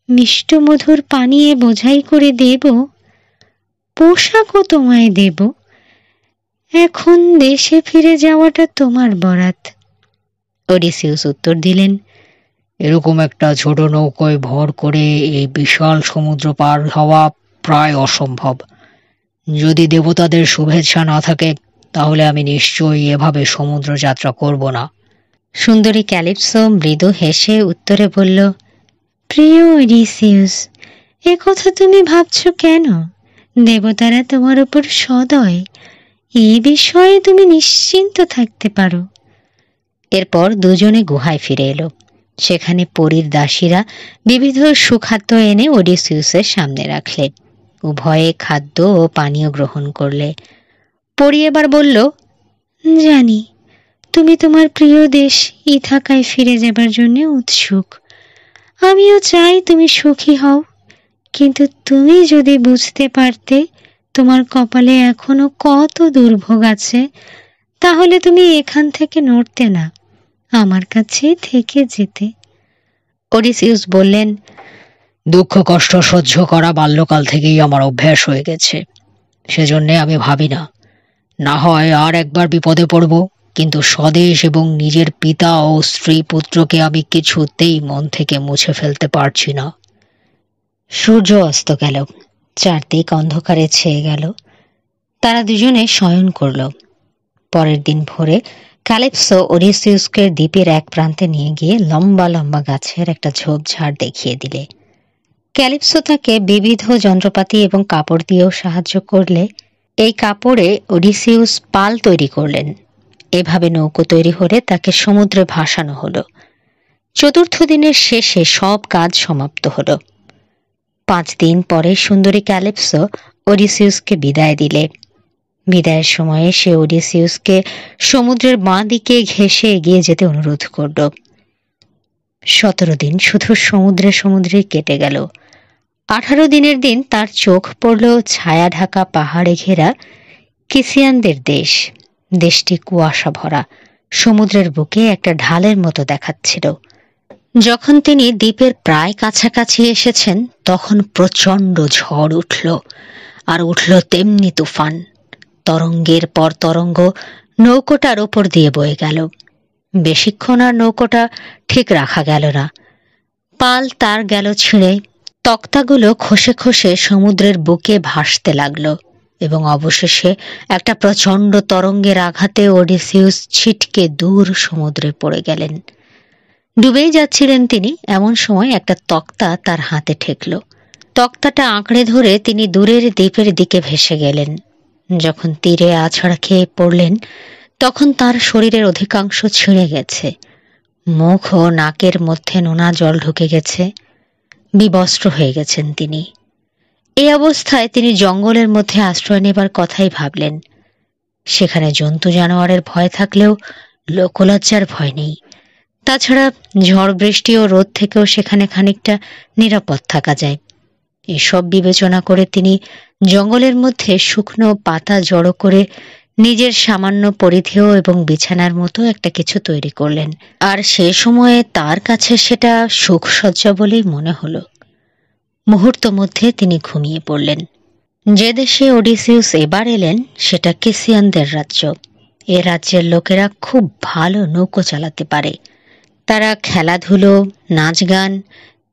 Speaker 1: মিষ্ট মধুর পানীয়ে বোঝাই করে দেব। পোশাকও তোমায় দেব। এখন দেশে ফিরে যাওয়াটা তোমার বরাত। ওডিসিউস উত্তর দিলেন,
Speaker 2: এরকম একটা ছোট নৌকোয় ভর করে এই বিশাল সমুদ্র পার হওয়া প্রায় অসম্ভব। যদি দেবতাদের শুভেচ্ছা না থাকে, তাহলে আমি নিশ্চয়ই এভাবে সমুদ্র যাত্রা করব না।
Speaker 1: সুন্দরী ক্যালিপসো মৃদু হেসে উত্তরে বলল, প্রিয় ওডিসিউস, এ কথা তুমি ভাবছ কেন? দেবতারা তোমার উপর সদয়। এই বিষয়ে তুমি নিশ্চিন্ত থাকতে পারো। এরপর দুজনে গুহায় ফিরে এলো। সেখানে পরীর দাসীরা বিবিধ সুখাদ্য এনে ওডিসিউসের সামনে রাখলে। উভয়ে খাদ্য ও পানীয় গ্রহণ করলে। পরী এবার বলল, জানি তুমি তোমার প্রিয় দেশ ইথাকায় ফিরে যাবার জন্য উৎসুক। আমিও চাই তুমি সুখী হও, কিন্তু তুমি যদি বুঝতে পারতে তোমার কপালে এখনো কত দুর্ভোগ আছে, তাহলে তুমি এখান থেকে নড়তে না, আমার কাছেই থেকে যেতে। ওডিসিউস বললেন,
Speaker 2: দুঃখ কষ্ট সহ্য করা বাল্যকাল থেকেই আমার অভ্যাস হয়ে গেছে। সেজন্যে আমি ভাবি না, না হয় আর একবার বিপদে পড়ব, কিন্তু স্বদেশ এবং নিজের পিতা ও স্ত্রী পুত্রকে আমি কিছুতেই মন থেকে মুছে ফেলতে পারছি না।
Speaker 1: সূর্য অস্ত গেল, চারদিক অন্ধকারে ছেয়ে গেল। তারা দুজনে শয়ন করল। পরের দিন ভোরে ক্যালিপসো ওডিসিউসকে দ্বীপের এক প্রান্তে নিয়ে গিয়ে লম্বা লম্বা গাছের একটা ঝোপঝাড় দেখিয়ে দিলে। ক্যালিপসো তাকে বিবিধ যন্ত্রপাতি এবং কাপড় দিয়েও সাহায্য করলে। এই কাপড়ে ওডিসিউস পাল তৈরি করলেন। এভাবে নৌকো তৈরি হলে তাকে সমুদ্রে ভাসানো হলো। চতুর্থ দিনের শেষে সব কাজ সমাপ্ত হলো। 5 দিন পরে সুন্দরী ক্যালিপসো ওডিসিউসকে বিদায় দিলে। বিদায়ের সময়ে সে ওডিসিউসকে সমুদ্রের বাঁ দিকে ঘেঁষে এগিয়ে যেতে অনুরোধ করল। 17 দিন শুধু সমুদ্রে সমুদ্রে কেটে গেল। 18 দিনের দিন তার চোখ পড়ল ছায়া ঢাকা পাহাড়ে ঘেরা কিসিয়ানদের দেশ। দেশটি কুয়াশা ভরা, সমুদ্রের বুকে একটা ঢালের মতো দেখাচ্ছিল। যখন তিনি দ্বীপের প্রায় কাছাকাছি এসেছেন, তখন প্রচণ্ড ঝড় উঠল, আর উঠল তেমনি তুফান। তরঙ্গের পর তরঙ্গ নৌকোটার ওপর দিয়ে বয়ে গেল। বেশিক্ষণ আর নৌকোটা ঠিক রাখা গেল না। পাল তার গেল ছিঁড়ে, তক্তাগুলো খসে খসে সমুদ্রের বুকে ভাসতে লাগলো, এবং অবশেষে একটা প্রচণ্ড তরঙ্গের আঘাতে ওডিসিউস ছিটকে দূর সমুদ্রে পড়ে গেলেন। ডুবেই যাচ্ছিলেন তিনি, এমন সময় একটা তক্তা তার হাতে ঠেকল। তক্তাটা আঁকড়ে ধরে তিনি দূরের দ্বীপের দিকে ভেসে গেলেন। যখন তীরে আছাড় খেয়ে পড়লেন, তখন তার শরীরের অধিকাংশ ছিঁড়ে গেছে। মুখ ও নাকের মধ্যে নোনা জল ঢুকে গেছে। বিবস্ত্র হয়ে গেছেন তিনি। এই অবস্থায় তিনি জঙ্গলের মধ্যে আশ্রয় নেবার কথাই ভাবলেন। সেখানে জন্তু জানোয়ারের ভয় থাকলেও লোকলজ্জার ভয় নেই। তাছাড়া ঝড় বৃষ্টি ও রোদ থেকেও সেখানে খানিকটা নিরাপদ থাকা যায়। এসব বিবেচনা করে তিনি জঙ্গলের মধ্যে শুকনো পাতা জড়ো করে নিজের সামান্য পরিধেয় এবং বিছানার মতো একটা কিছু তৈরি করলেন। আর সে সময়ে তার কাছে সেটা সুখসজ্জা বলেই মনে হলো। মুহূর্ত মধ্যে তিনি ঘুমিয়ে পড়লেন। যে দেশে ওডিসিউস এবার এলেন সেটা কিসিয়ানদের রাজ্য। এ রাজ্যের লোকেরা খুব ভালো নৌকো চালাতে পারে। তারা খেলাধুলো, নাচ গান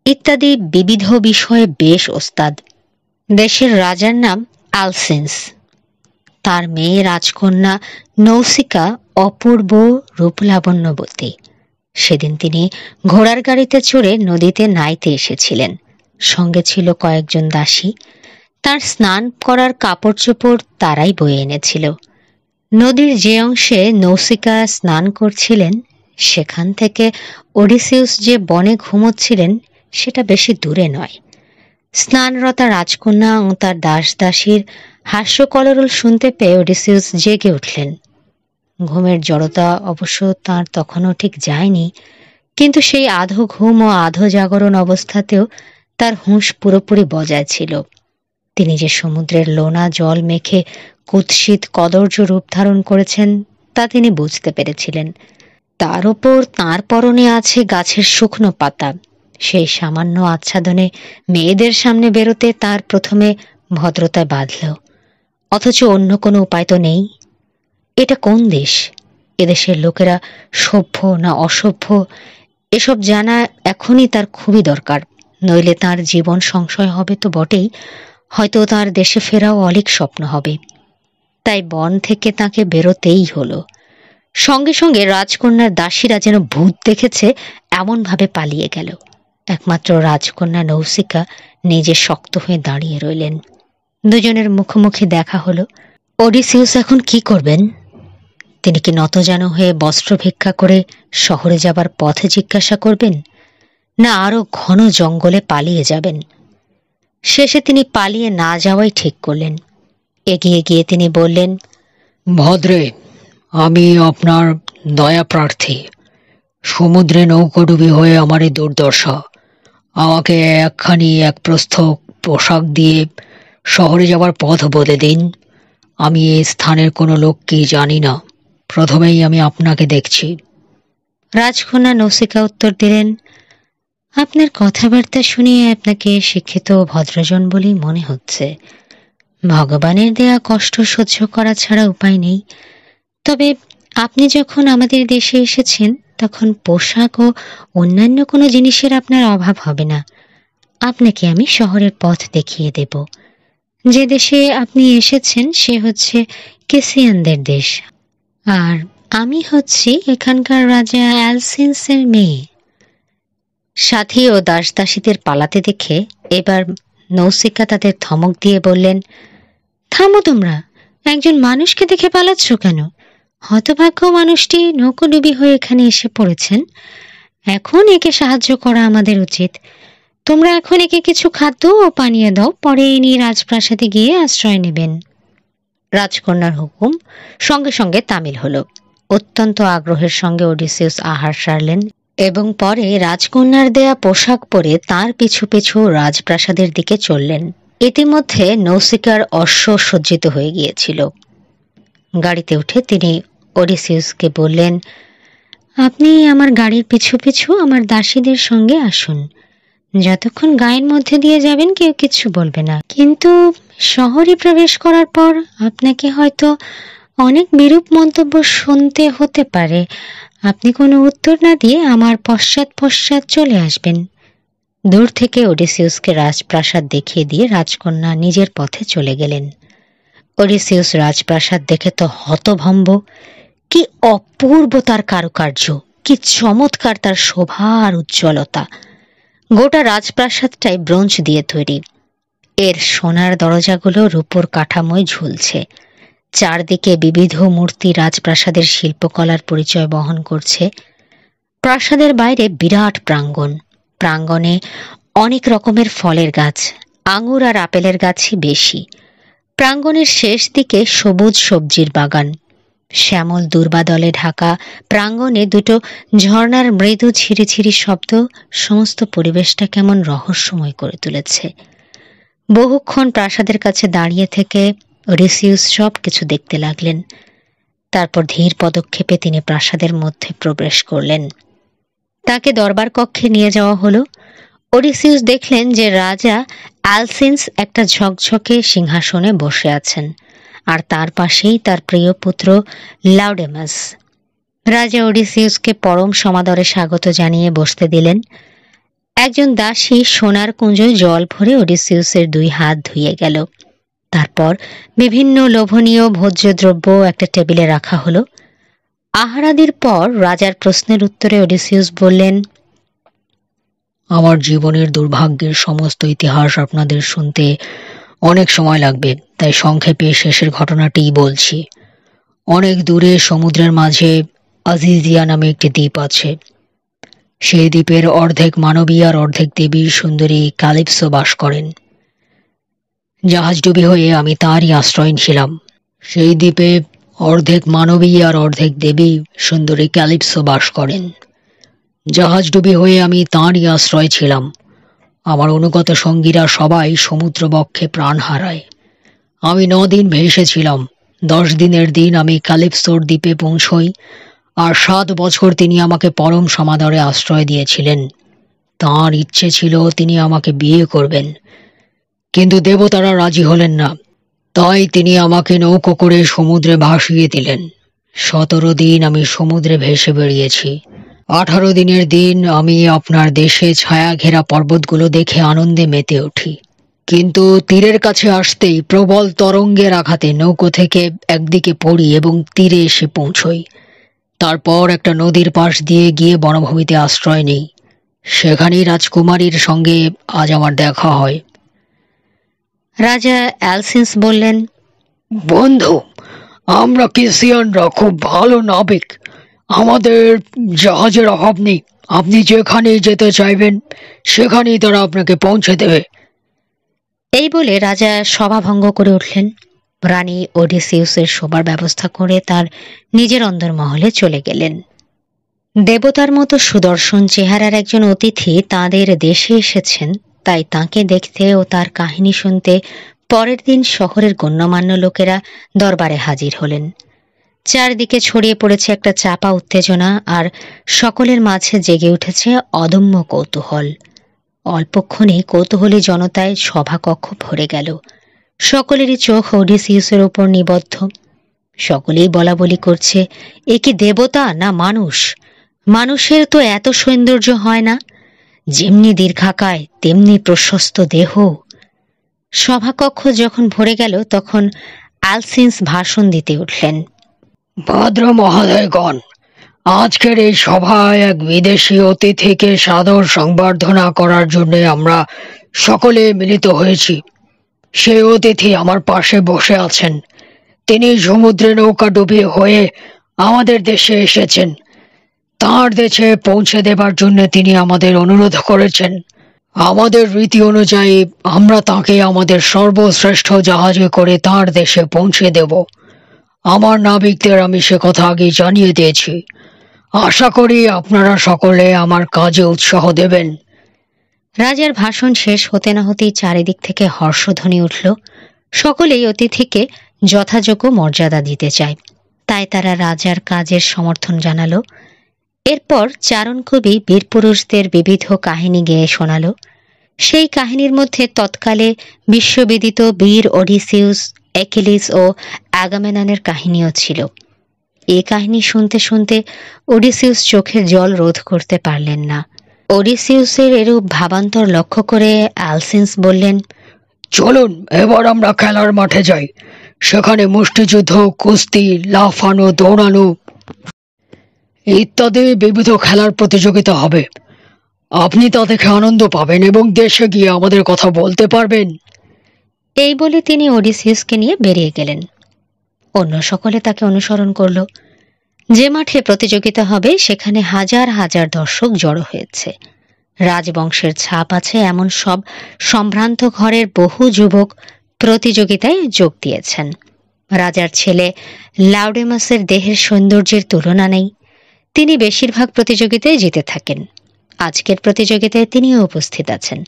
Speaker 1: ইত্যাদি বিবিধ বিষয়ে বেশ ওস্তাদ। দেশের রাজার নাম আলসেন্স। তার মেয়ে রাজকন্যা নৌসিকা অপূর্ব রূপলাবণ্যবতী। সেদিন তিনি ঘোড়ার গাড়িতে চড়ে নদীতে নাইতে এসেছিলেন। সঙ্গে ছিল কয়েকজন দাসী। তার স্নান করার কাপড় চোপড় তারাই বয়ে এনেছিল। নদীর যে অংশে নৌসিকা স্নান করছিলেন, সেখান থেকে ওডিসিউস যে বনে ঘুমোচ্ছিলেন সেটা বেশি দূরে নয়। স্নানরতা রাজকন্যা ও তার দাস দাসীর হাস্যকলরল শুনতে পেয়ে ওডিসিউস জেগে উঠলেন। ঘুমের জড়তা অবশ্য তাঁর তখনও ঠিক যায়নি, কিন্তু সেই আধো ঘুম ও আধো জাগরণ অবস্থাতেও তার হুঁশ পুরোপুরি বজায় ছিল। তিনি যে সমুদ্রের লোনা জল মেখে কুৎসিত কদর্য রূপ ধারণ করেছেন তা তিনি বুঝতে পেরেছিলেন। তার ওপর তাঁর পরনে আছে গাছের শুকনো পাতা। সেই সামান্য আচ্ছাদনে মেয়েদের সামনে বেরোতে তার প্রথমে ভদ্রতায় বাঁধল, অথচ অন্য কোনো উপায় তো নেই। এটা কোন দেশ? এদেশের লোকেরা সভ্য না অসভ্য এসব জানা এখনই তার খুবই দরকার, নইলে তার জীবন সংশয় হবে তো বটেই, হয়তো তার দেশে ফেরাও অলীক স্বপ্ন হবে। তাই বন থেকে তাকে বেরোতেই হলো। সঙ্গে সঙ্গে রাজকন্যার দাসীরা যেন ভূত দেখেছে এমনভাবে পালিয়ে গেল। একমাত্র রাজকন্যা নৌসিকা নিজে শক্ত হয়ে দাঁড়িয়ে রইলেন। দুজনের মুখোমুখি দেখা হলো। ওডিসিউস এখন কি করবেন? তিনি কি নতজানু হয়ে বস্ত্র ভিক্ষা করে শহরে যাবার পথে জিজ্ঞাসা করবেন, না আরো ঘন জঙ্গলে পালিয়ে যাবেন। শেষে তিনি পালিয়ে না যাওয়াই ঠিক করলেন। এগিয়ে গিয়ে তিনি বললেন,
Speaker 2: ভদ্রে, আমি আপনার দয়া প্রার্থী। সমুদ্রে নৌকোডুবি হয়ে আমার এই দুর্দশা। আমাকে এক প্রস্থ পোশাক দিয়ে শহরে যাবার পথ বলে দিন। আমি এই স্থানের কোনো লোককেই জানি না। প্রথমেই আমি আপনাকে দেখছি।
Speaker 1: রাজকন্যা নৌসিকা উত্তর দিলেন, আপনার কথাবার্তা শুনিয়ে আপনাকে শিক্ষিত ও ভদ্রজন বলেই মনে হচ্ছে। ভগবানের দেয়া কষ্ট সহ্য করা ছাড়া উপায় নেই। তবে আপনি যখন আমাদের দেশে এসেছেন তখন পোশাক ও অন্যান্য কোনো জিনিসের আপনার অভাব হবে না। আপনাকে আমি শহরের পথ দেখিয়ে দেব। যে দেশে আপনি এসেছেন সে হচ্ছে কেসিয়ানদের দেশ, আর আমি হচ্ছি এখানকার রাজা অ্যালসিন্সের মেয়ে। সাথী ও দাসদাসীদের পালাতে দেখে এবার নৌসিকা তাদের ধমক দিয়ে বললেন, থামো তোমরা, একজন মানুষকে দেখে পালাচ্ছ কেন? হতভাগ্য মানুষটি নৌকোডুবি হয়ে এখানে এসে পড়েছেন। এখন একে সাহায্য করা আমাদের উচিত। তোমরা এখন একে কিছু খাদ্য ও পানীয় দাও, পরে ইনি রাজপ্রাসাদে গিয়ে আশ্রয় নেবেন। রাজকন্যার হুকুম সঙ্গে সঙ্গে তামিল হলো। অত্যন্ত আগ্রহের সঙ্গে ওডিসিয়াস আহার সারলেন এবং পরে রাজকন্যার দেয়া পোশাক পরে তার পিছু পিছু রাজপ্রাসাদের দিকে চললেন। ইতিমধ্যে নৌসিকার অশ্ব সজ্জিত হয়ে গিয়েছিল। গাড়িতে উঠে তিনি ওডিসিয়াসকে বললেন, আপনি আমার গাড়ির পিছু পিছু আমার দাসীদের সঙ্গে আসুন। যতক্ষণ গায়ের মধ্যে দিয়ে যাবেন কেউ কিছু বলবে না, কিন্তু শহরে প্রবেশ করার পর আপনাকে হয়তো অনেক বিরূপ মন্তব্য শুনতে হতে পারে। আপনি কোনো উত্তর না দিয়ে আমার পশ্চাৎ পশ্চাৎ চলে আসবেন। দূর থেকে ওডিসিয়াসকে রাজপ্রাসাদ দেখিয়ে দিয়ে রাজকন্যা নিজের পথে চলে গেলেন। ওডিসিয়াস রাজপ্রাসাদ দেখে তো হতভম্ব। কি অপূর্ব তার কারুকার্য, কি চমৎকার তার শোভা আর উজ্জ্বলতা! গোটা রাজপ্রাসাদটাই ব্রোঞ্জ দিয়ে তৈরি। এর সোনার দরজাগুলো রূপোর কাঠামোয় ঝুলছে। চারদিকে বিবিধ মূর্তি রাজপ্রাসাদের শিল্পকলার পরিচয় বহন করছে। প্রাসাদের বাইরে বিরাট প্রাঙ্গণ। প্রাঙ্গণে অনেক রকমের ফলের গাছ, আঙুর আর আপেলের গাছই বেশি। প্রাঙ্গণের শেষ দিকে সবুজ সবজির বাগান। শ্যামল দুর্বাদলে ঢাকা প্রাঙ্গণে দুটো ঝর্ণার মৃদু ছিঁড়িছিঁড়ি শব্দ সমস্ত পরিবেশটা কেমন রহস্যময় করে তুলেছে। বহুক্ষণ প্রাসাদের কাছে দাঁড়িয়ে থেকে ওডিসিয়াস সব কিছু দেখতে লাগলেন। তারপর ধীর পদক্ষেপে তিনি প্রাসাদের মধ্যে প্রবেশ করলেন। তাকে দরবার কক্ষে নিয়ে যাওয়া হলো। ওডিসিয়াস দেখলেন যে রাজা অ্যালসিন্স একটা ঝকঝকে সিংহাসনে বসে আছেন, আর তার পাশেই তার প্রিয় পুত্র লাউডেমাস। রাজা ওডিসিয়াসকে পরম সমাদরে স্বাগত জানিয়ে বসতে দিলেন। একজন দাসী সোনার কুঁজোয় জল ভরে ওডিসিয়াসের 2 হাত ধুয়ে গেল। তারপর বিভিন্ন লোভনীয় ভোজ্যদ্রব্য একটা টেবিলে রাখা হলো। আহারাদির পর রাজার প্রশ্নের উত্তরে ওডিসিয়াস বললেন,
Speaker 2: আমার জীবনের দুর্ভাগ্যের সমস্ত ইতিহাস আপনাদের শুনতে অনেক সময় লাগবে, তাই সংক্ষেপে শেষের ঘটনাটিই বলছি। অনেক দূরে সমুদ্রের মাঝে আজিজিয়া নামে একটি দ্বীপ আছে। সেই দ্বীপের অর্ধেক মানবী আর অর্ধেক দেবী সুন্দরী ক্যালিপসো বাস করেন। জাহাজডুবি হয়ে আমি তারই আশ্রয় ছিলাম। সেই দ্বীপে অর্ধেক মানবী আর অর্ধেক দেবী সুন্দরী ক্যালিপসো বাস করেন। জাহাজডুবি হয়ে আমি তাঁরই আশ্রয় ছিলাম। আমার অনুগত সঙ্গীরা সবাই সমুদ্রবক্ষে প্রাণ হারায়। আমি 9 দিন ভেসেছিলাম। 10 দিনের দিন আমি ক্যালিপসোর দ্বীপে পৌঁছই, আর 7 বছর তিনি আমাকে পরম সমাদরে আশ্রয় দিয়েছিলেন। তাঁর ইচ্ছে ছিল তিনি আমাকে বিয়ে করবেন, কিন্তু দেবতারা রাজি হলেন না। তাই তিনি আমাকে নৌকো করে সমুদ্রে ভাসিয়ে দিলেন। 17 দিন আমি সমুদ্রে ভেসে বেরিয়েছি। 18 দিনের দিন আমি আপনার দেশে ছায়া ঘেরা পর্বতগুলো দেখে আনন্দে মেতে উঠি, কিন্তু তীরের কাছে আসতেই প্রবল তরঙ্গের আঘাতে নৌকো থেকে একদিকে পড়ি এবং তীরে এসে পৌঁছই। তারপর একটা নদীর পাশ দিয়ে গিয়ে বনভূমিতে আশ্রয় নেই। সেখানেই রাজকুমারীর সঙ্গে আজ আমার দেখা হয়।
Speaker 1: রাজা অ্যালসিন্স বললেন,
Speaker 2: বন্ধু, আমরা কেসিয়ানরা খুব ভালো নাবিক। আমাদের জাহাজের অভাব নেই, আপনি যেখানেই যেতে চাইবেন সেখানেই তারা আপনাকে পৌঁছে দেবে।
Speaker 1: এই বলে রাজা সভাভঙ্গ করে উঠলেন। রানী ওডিসিউসের শোবার ব্যবস্থা করে তার নিজের অন্দরমহলে চলে গেলেন। দেবতার মতো সুদর্শন চেহারার একজন অতিথি তাঁদের দেশে এসেছেন, তাই তাঁকে দেখতে ও তার কাহিনী শুনতে পরের দিন শহরের গণ্যমান্য লোকেরা দরবারে হাজির হলেন। চারদিকে ছড়িয়ে পড়েছে একটা চাপা উত্তেজনা, আর সকলের মাঝে জেগে উঠেছে অদম্য কৌতূহল। অল্পক্ষণেই কৌতূহলী জনতায় সভাকক্ষ ভরে গেল। সকলেরই চোখ ওডিসিউসের উপর নিবদ্ধ। সকলেই বলাবলি করছে, এ কি দেবতা না মানুষ? মানুষের তো এত সৌন্দর্য হয় না, যেমনি দীর্ঘাকায় তেমনি প্রশস্ত দেহ। সভাকক্ষ যখন ভরে গেল তখন আলসিন্স ভাষণ দিতে উঠলেন।
Speaker 2: ভদ্র মহোদয়গণ, আজকের এই সভায় এক বিদেশি অতিথিকে সাদর সংবর্ধনা করার জন্য আমরা সকলে মিলিত হয়েছি। সেই অতিথি আমার পাশে বসে আছেন। তিনি সমুদ্রে নৌকা ডুবিয়ে হয়ে আমাদের দেশে এসেছেন। তাঁর দেশে পৌঁছে দেবার জন্য তিনি আমাদের অনুরোধ করেছেন। আমাদের রীতি অনুযায়ী আমরা তাঁকে আমাদের সর্বশ্রেষ্ঠ জাহাজে করে তাঁর দেশে পৌঁছে দেব। আমার নাবিকদের আমি সে কথা আগেই জানিয়ে দিয়েছি। আশা করি আপনারা সকলে আমার কাজে উৎসাহ দেবেন।
Speaker 1: রাজার ভাষণ শেষ হতে না হতেই চারিদিক থেকে হর্ষধ্বনি উঠল। সকলেই অতিথিকে যথাযোগ্য মর্যাদা দিতে চায়, তাই তারা রাজার কাজের সমর্থন জানালো। এরপর চারণ কবি বীরপুরুষদের বিবিধ কাহিনী গেয়ে শোনাল। সেই কাহিনীর মধ্যে তৎকালে বিশ্ববিদিত বীর ওডিসিউস, অ্যাকিলিস ও আগামেমননের কাহিনীও ছিল। এই কাহিনী শুনতে শুনতে ওডিসিউস চোখের জল রোধ করতে পারলেন না। ওডিসিউসের এরূপ ভাবান্তর লক্ষ্য করে আলসিন্স বললেন,
Speaker 2: চলুন এবার আমরা খেলার মাঠে যাই। সেখানে মুষ্টিযুদ্ধ, কুস্তি, লাফানো, দৌড়ানো ইত্যাদি বিবিধ খেলার প্রতিযোগিতা হবে। আপনি তা দেখে আনন্দ পাবেন এবং দেশে গিয়ে আমাদের কথা বলতে পারবেন।
Speaker 1: এই বলে তিনি ওডিসিউসকে নিয়ে বেরিয়ে গেলেন। অন্য সকলে তাকে অনুসরণ করল। যে মাঠে প্রতিযোগিতা হবে সেখানে হাজার হাজার দর্শক জড়ো হয়েছে। রাজবংশের ছাপ আছে এমন সব সম্ভ্রান্ত ঘরের বহু যুবক প্রতিযোগিতায় যোগ দিয়েছেন। রাজার ছেলে লাউডেমাসের দেহের সৌন্দর্যের তুলনা নেই। তিনি বেশিরভাগ প্রতিযোগিতায় জিতে থাকেন। আজকের প্রতিযোগিতায় তিনিও উপস্থিত আছেন।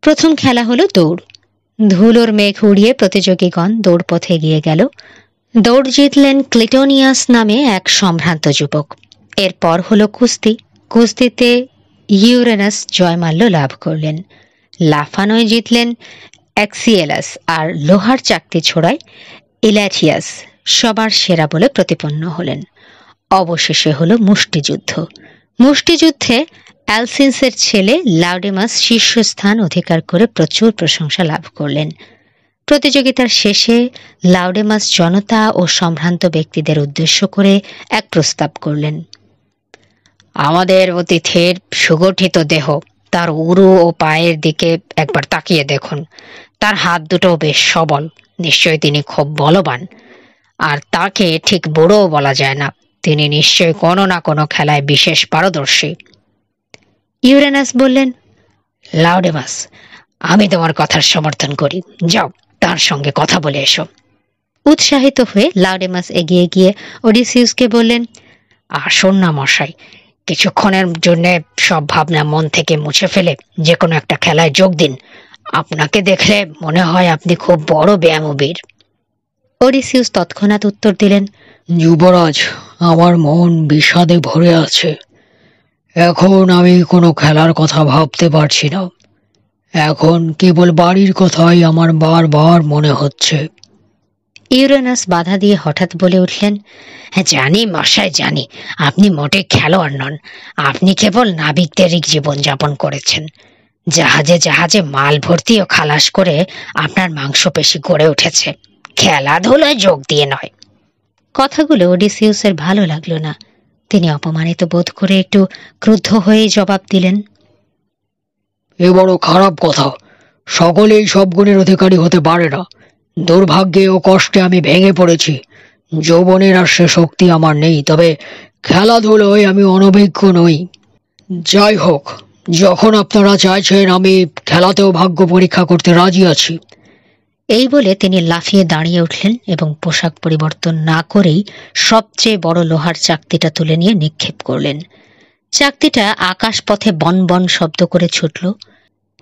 Speaker 1: প্রথম খেলা হলো দৌড়। ধুলোর মেঘ উড়িয়ে প্রতিযোগীগণ দৌড়পথে এগিয়ে গেল। দৌড় জিতলেন ক্লিটোনিয়াস নামে এক সম্ভ্রান্ত যুবক। এরপর হলো কুস্তি। কুস্তিতে ইউরেনাস জয়মাল্য লাভ করলেন। লাফানোয় জিতলেন অ্যাক্সিয়েলাস, আর লোহার চাকতি ছোড়ায় ইলাথিয়াস সবার সেরা বলে প্রতিপন্ন হলেন। অবশেষে হলো মুষ্টিযুদ্ধ। মুষ্টিযুদ্ধে অ্যালসিন্সের ছেলে লাউডেমাস শীর্ষস্থান অধিকার করে প্রচুর প্রশংসা লাভ করলেন। প্রতিযোগিতার শেষে লাউডেমাস জনতা ও সম্ভ্রান্ত ব্যক্তিদের উদ্দেশ্য করে এক প্রস্তাব করলেন।
Speaker 2: আমাদের অতিথির সুগঠিত দেহ, তার উরু ও পায়ের দিকে একবার তাকিয়ে দেখুন। তার হাত দুটো বেশ সবল, নিশ্চয়ই তিনি খুব বলবান। আর তাকে ঠিক বুড়োও বলা যায় না, তিনি নিশ্চয়ই কোনো না কোনো খেলায় বিশেষ পারদর্শী।
Speaker 1: ইউরেনাস বললেন,
Speaker 2: লাউডেমাস, আমি তোমার কথার সমর্থন করি। যাও, তার সঙ্গে কথা বলে এসো।
Speaker 1: উৎসাহিত হয়ে লাউডেমাস এগিয়ে গিয়ে ওডিসিউসকে বললেন,
Speaker 2: আসুন না মশাই, কিছুক্ষণের জন্য সব ভাবনা মন থেকে মুছে ফেলে যে কোনো একটা খেলায় যোগ দিন। আপনাকে দেখলে মনে হয় আপনি খুব বড় ব্যায়ামবীর।
Speaker 1: ওডিসিউস তৎক্ষণাৎ উত্তর দিলেন,
Speaker 2: যুবরাজ, আমার মন বিষাদে ভরে আছে। এখন আমি কোনো খেলার কথা ভাবতে পারছি না। এখন কেবল বাড়ির কথাই আমার বারবার মনে হচ্ছে।
Speaker 1: ইউরেনাস বাধা দিয়ে হঠাৎ বলে উঠলেন,
Speaker 2: জানি মশাই, জানি আপনি মোটে খেলোয়াড় নন। আপনি কেবল নাবিকদেরই জীবনযাপন করেছেন। জাহাজে জাহাজে মাল ভর্তি ও খালাস করে আপনার মাংসপেশি গড়ে উঠেছে, খেলাধুলায় যোগ দিয়ে নয়।
Speaker 1: কথাগুলো ওডিসিউসের ভালো লাগলো না। তিনি অপমানিত বোধ করে একটু ক্রুদ্ধ হয়ে জবাব দিলেন,
Speaker 2: এ বড় খারাপ কথা। সকলেই সব গুণের অধিকারী হতে পারে না। দুর্ভাগ্যে ও কষ্টে আমি ভেঙে পড়েছি। যৌবনের আর সে শক্তি আমার নেই, তবে খেলাধুলোয় আমি অনভিজ্ঞ নই। যাই হোক, যখন আপনারা চাইছেন আমি খেলাতেও ভাগ্য পরীক্ষা করতে রাজি আছি।
Speaker 1: এই বলে তিনি লাফিয়ে দাঁড়িয়ে উঠলেন এবং পোশাক পরিবর্তন না করেই সবচেয়ে বড় লোহার চাকতিটা তুলে নিয়ে নিক্ষেপ করলেন। চাকতিটা আকাশপথে বন বন শব্দ করে ছুটল।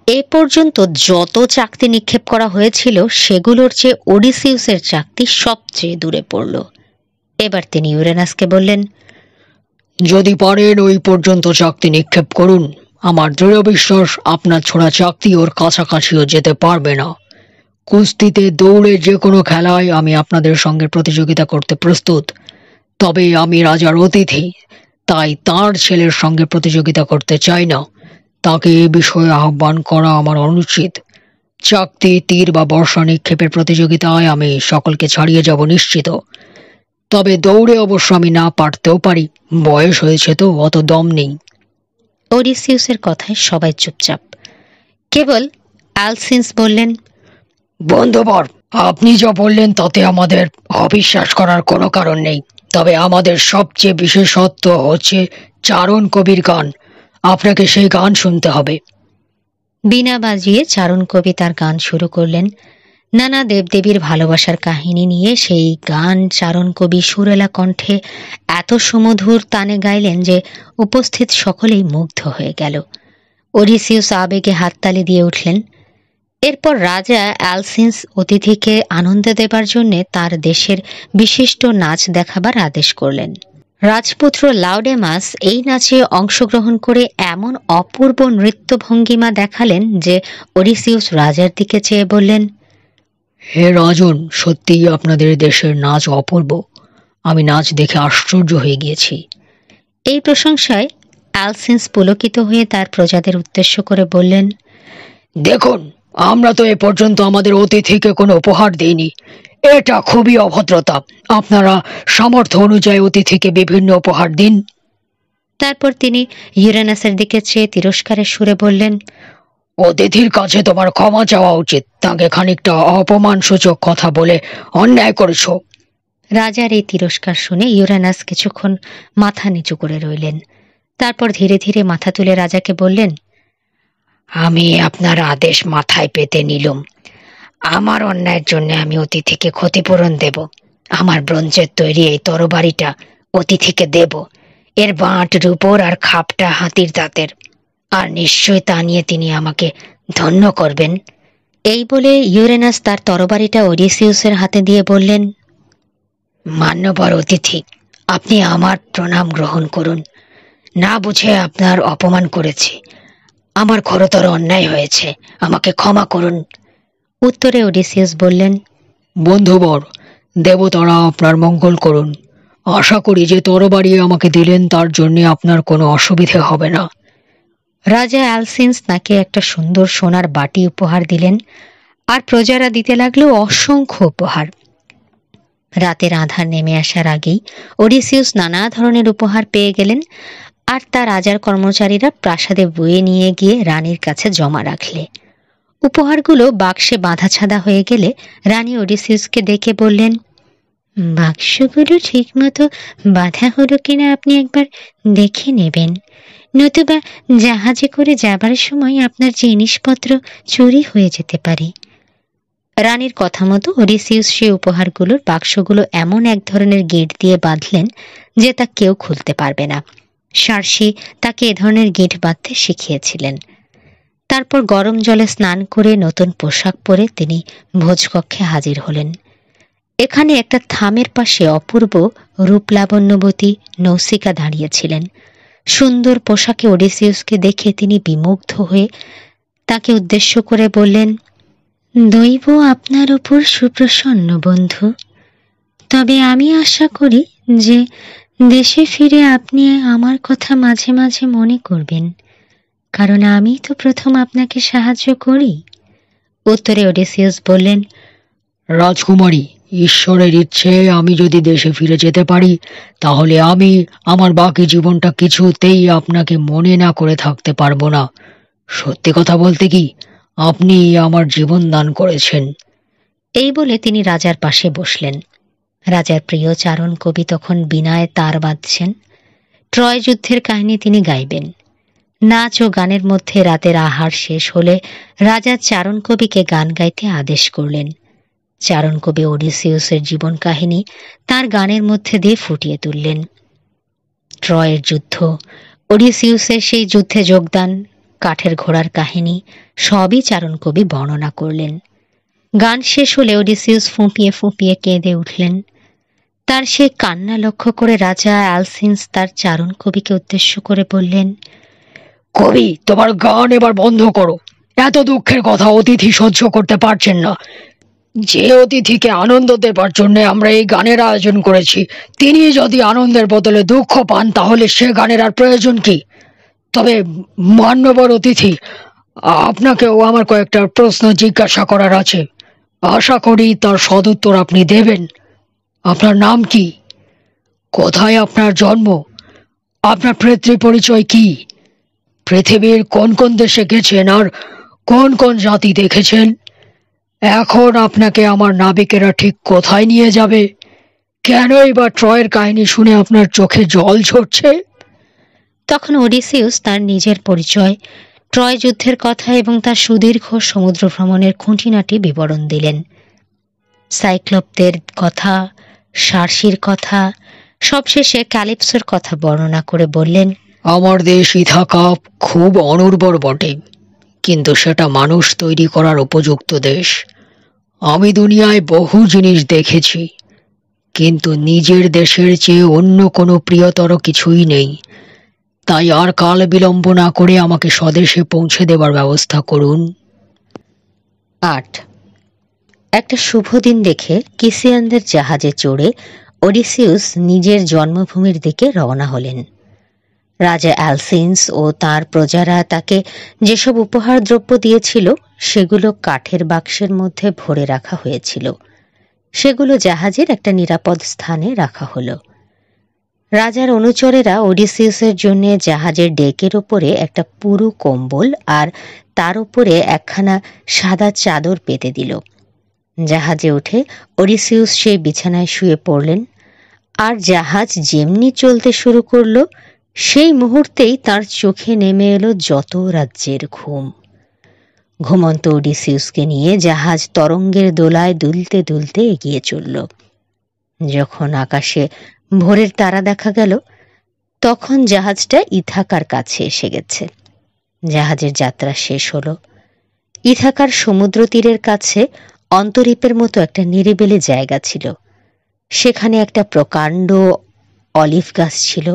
Speaker 1: এ পর্যন্ত যত চাকতি নিক্ষেপ করা হয়েছিল সেগুলোর চেয়ে ওডিসিউসের চাকতি সবচেয়ে দূরে পড়ল। এবার তিনি ইউরেনাসকে বললেন,
Speaker 2: যদি পারেন ওই পর্যন্ত চাকতি নিক্ষেপ করুন। আমার দৃঢ় বিশ্বাস আপনার ছোড়া চাকতি ওর কাছাকাছিও যেতে পারবে না। কুস্তিতে, দৌড়ে, যে কোনো খেলায় আমি আপনাদের সঙ্গে প্রতিযোগিতা করতে প্রস্তুত। তবে আমি রাজার অতিথি, তাই তার ছেলের সঙ্গে প্রতিযোগিতা করতে চাই না। তাকে এ বিষয়ে আহ্বান করা আমার অনুচিত। চাকতি, তীর বা বর্ষা নিক্ষেপের প্রতিযোগিতায় আমি সকলকে ছাড়িয়ে যাব নিশ্চিত। তবে দৌড়ে অবশ্য আমি না পারতেও পারি, বয়স হয়েছে তো, অত দম নেই।
Speaker 1: ওডিসিউসের কথায় সবাই চুপচাপ। কেবল অ্যালসিন্স বললেন,
Speaker 2: বন্ধুবর, আপনি যা বললেন তাতে আমাদের অবিশ্বাস করার কোনো কারণ নেই। তবে আমাদের সবচেয়ে বিশেষত্ব হচ্ছে চারণ কবির গান। আপনাকে সেই গান শুনতে হবে।
Speaker 1: বীণা বাজিয়ে চারণ কবি তার গান শুরু করলেন। নানা দেবদেবীর ভালোবাসার কাহিনী নিয়ে সেই গান চারণ কবি সুরেলা কণ্ঠে এত সুমধুর তানে গাইলেন যে উপস্থিত সকলেই মুগ্ধ হয়ে গেল। ওডিসিউস আবেগে হাততালি দিয়ে উঠলেন। এরপর রাজা অ্যালসিন্স অতিথিকে আনন্দ দেবার জন্য তার দেশের বিশিষ্ট নাচ দেখাবার আদেশ করলেন। রাজপুত্র লাউডেমাস এই নাচে অংশগ্রহণ করে এমন অপূর্ব নৃত্যভঙ্গিমা দেখালেন যে ওডিসিউস রাজার দিকে চেয়ে বললেন,
Speaker 2: হে রাজন, সত্যিই আপনাদের দেশের নাচ অপূর্ব। আমি নাচ দেখে আশ্চর্য হয়ে গিয়েছি।
Speaker 1: এই প্রশংসায় অ্যালসিন্স পুলকিত হয়ে তার প্রজাদের উদ্দেশ্য করে বললেন,
Speaker 2: দেখুন, আমরা তো এ পর্যন্ত আমাদের অতিথিকে কোনো উপহার দিইনি। এটা খুবই অভদ্রতা। আপনারা সামর্থ্য অনুযায়ী অতিথিকে বিভিন্ন উপহার দিন।
Speaker 1: তারপর তিনি ইউরেনাসের দিকে চেয়ে তিরস্কারের সুরে বললেন,
Speaker 2: অতিথির কাছে তোমার ক্ষমা চাওয়া উচিত। তাকে খানিকটা অপমানসূচক কথা বলে অন্যায় করেছো।
Speaker 1: রাজার এই তিরস্কার শুনে ইউরেনাস কিছুক্ষণ মাথা নিচু করে রইলেন। তারপর ধীরে ধীরে মাথা তুলে রাজাকে বললেন,
Speaker 2: আমি আপনার আদেশ মাথায় পেতে নিলুম। আমার অন্যায়ের জন্য আমি অতিথিকে ক্ষতিপূরণ দেব। আমার ব্রোঞ্জের তৈরি এই তরবারিটা অতিথিকে দেব। এর বাঁট রূপোর আর খাপটা হাতির দাঁতের। আর নিশ্চয় তা নিয়ে তিনি আমাকে ধন্য করবেন।
Speaker 1: এই বলে ইউরেনাস তার তরবারিটা ওডিসিউসের হাতে দিয়ে বললেন,
Speaker 2: মান্যবর অতিথি, আপনি আমার প্রণাম গ্রহণ করুন। না বুঝে আপনার অপমান করেছি। আমার ঘোরতর অন্যায় হয়েছে, আমাকে ক্ষমা করুন।
Speaker 1: উত্তরে ওডিসিউস বললেন,
Speaker 2: বন্ধুবর, দেবতারা আপনার মঙ্গল করুন। আশা করি যে তরবারি আমাকে দিলেন তার জন্য আপনার কোনো অসুবিধে হবে না।
Speaker 1: রাজা অ্যালসিন্স তাকে একটা সুন্দর সোনার বাটি উপহার দিলেন, আর প্রজারা দিতে লাগলো অসংখ্য উপহার। রাতের আঁধার নেমে আসার আগেই ওডিসিউস নানা ধরনের উপহার পেয়ে গেলেন, আর তার রাজার কর্মচারীরা প্রাসাদে বয়ে নিয়ে গিয়ে রানীর কাছে জমা রাখলে। উপহারগুলো বাক্সে বাঁধাছাদা হয়ে গেলে রানী ওডিসিউসকে ডেকে বললেন, বাক্সগুলো ঠিকমতো বাঁধা হলো কিনা আপনি একবার দেখে নেবেন, নতুবা জাহাজে করে যাবার সময় আপনার জিনিসপত্র চুরি হয়ে যেতে পারে। রানীর কথা মতো ওডিসিউস সেই উপহারগুলোর বাক্সগুলো এমন এক ধরনের গেট দিয়ে বাঁধলেন যে তা কেউ খুলতে পারবে না। সার্সি তাকে এ ধরনের গেট বাঁধতে শিখিয়েছিলেন। তারপর গরম জলে স্নান করে নতুন পোশাক পরে তিনি ভোজকক্ষে হাজির হলেন। এখানে একটা থামের পাশে অপূর্ব রূপলাবণ্যবতী নৌসিকা দাঁড়িয়েছিলেন। সুন্দর পোশাকে ওডিসিউসকে দেখে তিনি বিমুগ্ধ হয়ে তাকে উদ্দেশ্য করে বললেন, দৈব আপনার উপর সুপ্রসন্ন বন্ধু। তবে আমি আশা করি যে দেশে ফিরে আপনি আমার কথা মাঝে মাঝে মনে করবেন, কারণ আমি তো প্রথম আপনাকে সাহায্য করি। উত্তরে ওডিসিউস বললেন,
Speaker 2: রাজকুমারী, ঈশ্বরের ইচ্ছে আমি যদি দেশে ফিরে যেতে পারি তাহলে আমি আমার বাকি জীবনটা কিছুতেই আপনাকে মনে না করে থাকতে পারবো না। সত্যি কথা বলতে কি, আপনি আমার জীবন দান করেছেন।
Speaker 1: এই বলে তিনি রাজার পাশে বসলেন। রাজার প্রিয় চারণ কবি তখন বীণায় তার বাঁধছেন। ট্রয় যুদ্ধের কাহিনী তিনি গাইবেন। নাচ ও গানের মধ্যে রাতের আহার শেষ হলে রাজা চারণ কবিকে গান গাইতে আদেশ করলেন। চারণ কবি ওডিসিউসের জীবন কাহিনী তার গানের মধ্যে দিয়ে ফুটিয়ে তুললেন। ট্রয়ের যুদ্ধ, ওডিসিউসের সেই যুদ্ধে যোগদান, কাঠের ঘোড়ার কাহিনী সবই চারণ কবি বর্ণনা করলেন। গান শেষ হলে ওডিসিউস ফুঁপিয়ে ফুঁপিয়ে কেঁদে উঠলেন। তার সে কান্না লক্ষ্য করে রাজা অ্যালসিন্স তার চারণ কবিকে উদ্দেশ্য করে বললেন,
Speaker 2: কবি, তোমার গান এবার বন্ধ করো। এত দুঃখের কথা অতিথি সহ্য করতে পারছেন না। যে অতিথিকে আনন্দ দেবার জন্য আমরা এই গানের আয়োজন করেছি, তিনি যদি আনন্দের বদলে দুঃখ পান তাহলে সে গানের আর প্রয়োজন কি? তবে মান্যবর অতিথি, আপনাকেও আমার কয়েকটা প্রশ্ন জিজ্ঞাসা করার আছে। আশা করি তার সদুত্তর আপনি দেবেন। আপনার নাম কি? কোথায় আপনার জন্ম? আপনার পিতৃ পরিচয় কি? পৃথিবীর কোন কোন দেশে গেছেন আর কোন কোন জাতি দেখেছেন? এখন আপনাকে আমার নাবিকেরা ঠিক কোথায় নিয়ে যাবে? কেনই বা ট্রয়ের কাহিনী শুনে আপনার চোখে জল ঝরছে?
Speaker 1: তখন ওডিসিউস তার নিজের পরিচয়, ট্রয় যুদ্ধের কথা এবং তার সুদীর্ঘ সমুদ্র ভ্রমণের খুঁটিনাটি বিবরণ দিলেন। সাইক্লোপদের কথা, সার্সির কথা, সবশেষে ক্যালিপসোর কথা বর্ণনা করে বললেন,
Speaker 2: আমার দেশ ইথাকা খুব অনুর্বর বটে, কিন্তু সেটা মানুষ তৈরি করার উপযুক্ত দেশ। আমি দুনিয়ায় বহু জিনিস দেখেছি, কিন্তু নিজের দেশের চেয়ে অন্য কোনো প্রিয়তর কিছুই নেই। তাই আর কাল বিলম্ব না করে আমাকে স্বদেশে পৌঁছে দেবার ব্যবস্থা করুন।
Speaker 1: 8 একটা শুভ দিন দেখে কিসিয়ানদের জাহাজে চড়ে ওডিসিউস নিজের জন্মভূমির দিকে রওনা হলেন। রাজা অ্যালসিন্স ও তার প্রজারা তাকে যেসব উপহার দ্রব্য দিয়েছিল সেগুলো কাঠের বাক্সের মধ্যে ভরে রাখা হয়েছিল। সেগুলো জাহাজের একটা নিরাপদ স্থানে রাখা হলো। রাজার অনুচরেরা ওডিসিউসের জন্য জাহাজের ডেকের ওপরে একটা পুরু কম্বল আর তার উপরে একখানা সাদা চাদর পেতে দিল। জাহাজে উঠে ওডিসিউস সেই বিছানায় শুয়ে পড়লেন। আর জাহাজ যেমনি চলতে শুরু করলো সেই মুহূর্তেই তার চোখে নেমে এলো যত রাজ্যের ঘুম। ঘুমন্ত ওডিসিউসকে নিয়ে জাহাজ তরঙ্গের দোলায় দুলতে দুলতে এগিয়ে চলল। যখন আকাশে ভোরের তারা দেখা গেল তখন জাহাজটা ইথাকার কাছে এসে গেছে। জাহাজের যাত্রা শেষ হলো। ইথাকার সমুদ্র তীরের কাছে অন্তরীপের মতো একটা নিরিবিলি জায়গা ছিল। সেখানে একটা প্রকাণ্ড অলিভ গাছ ছিল,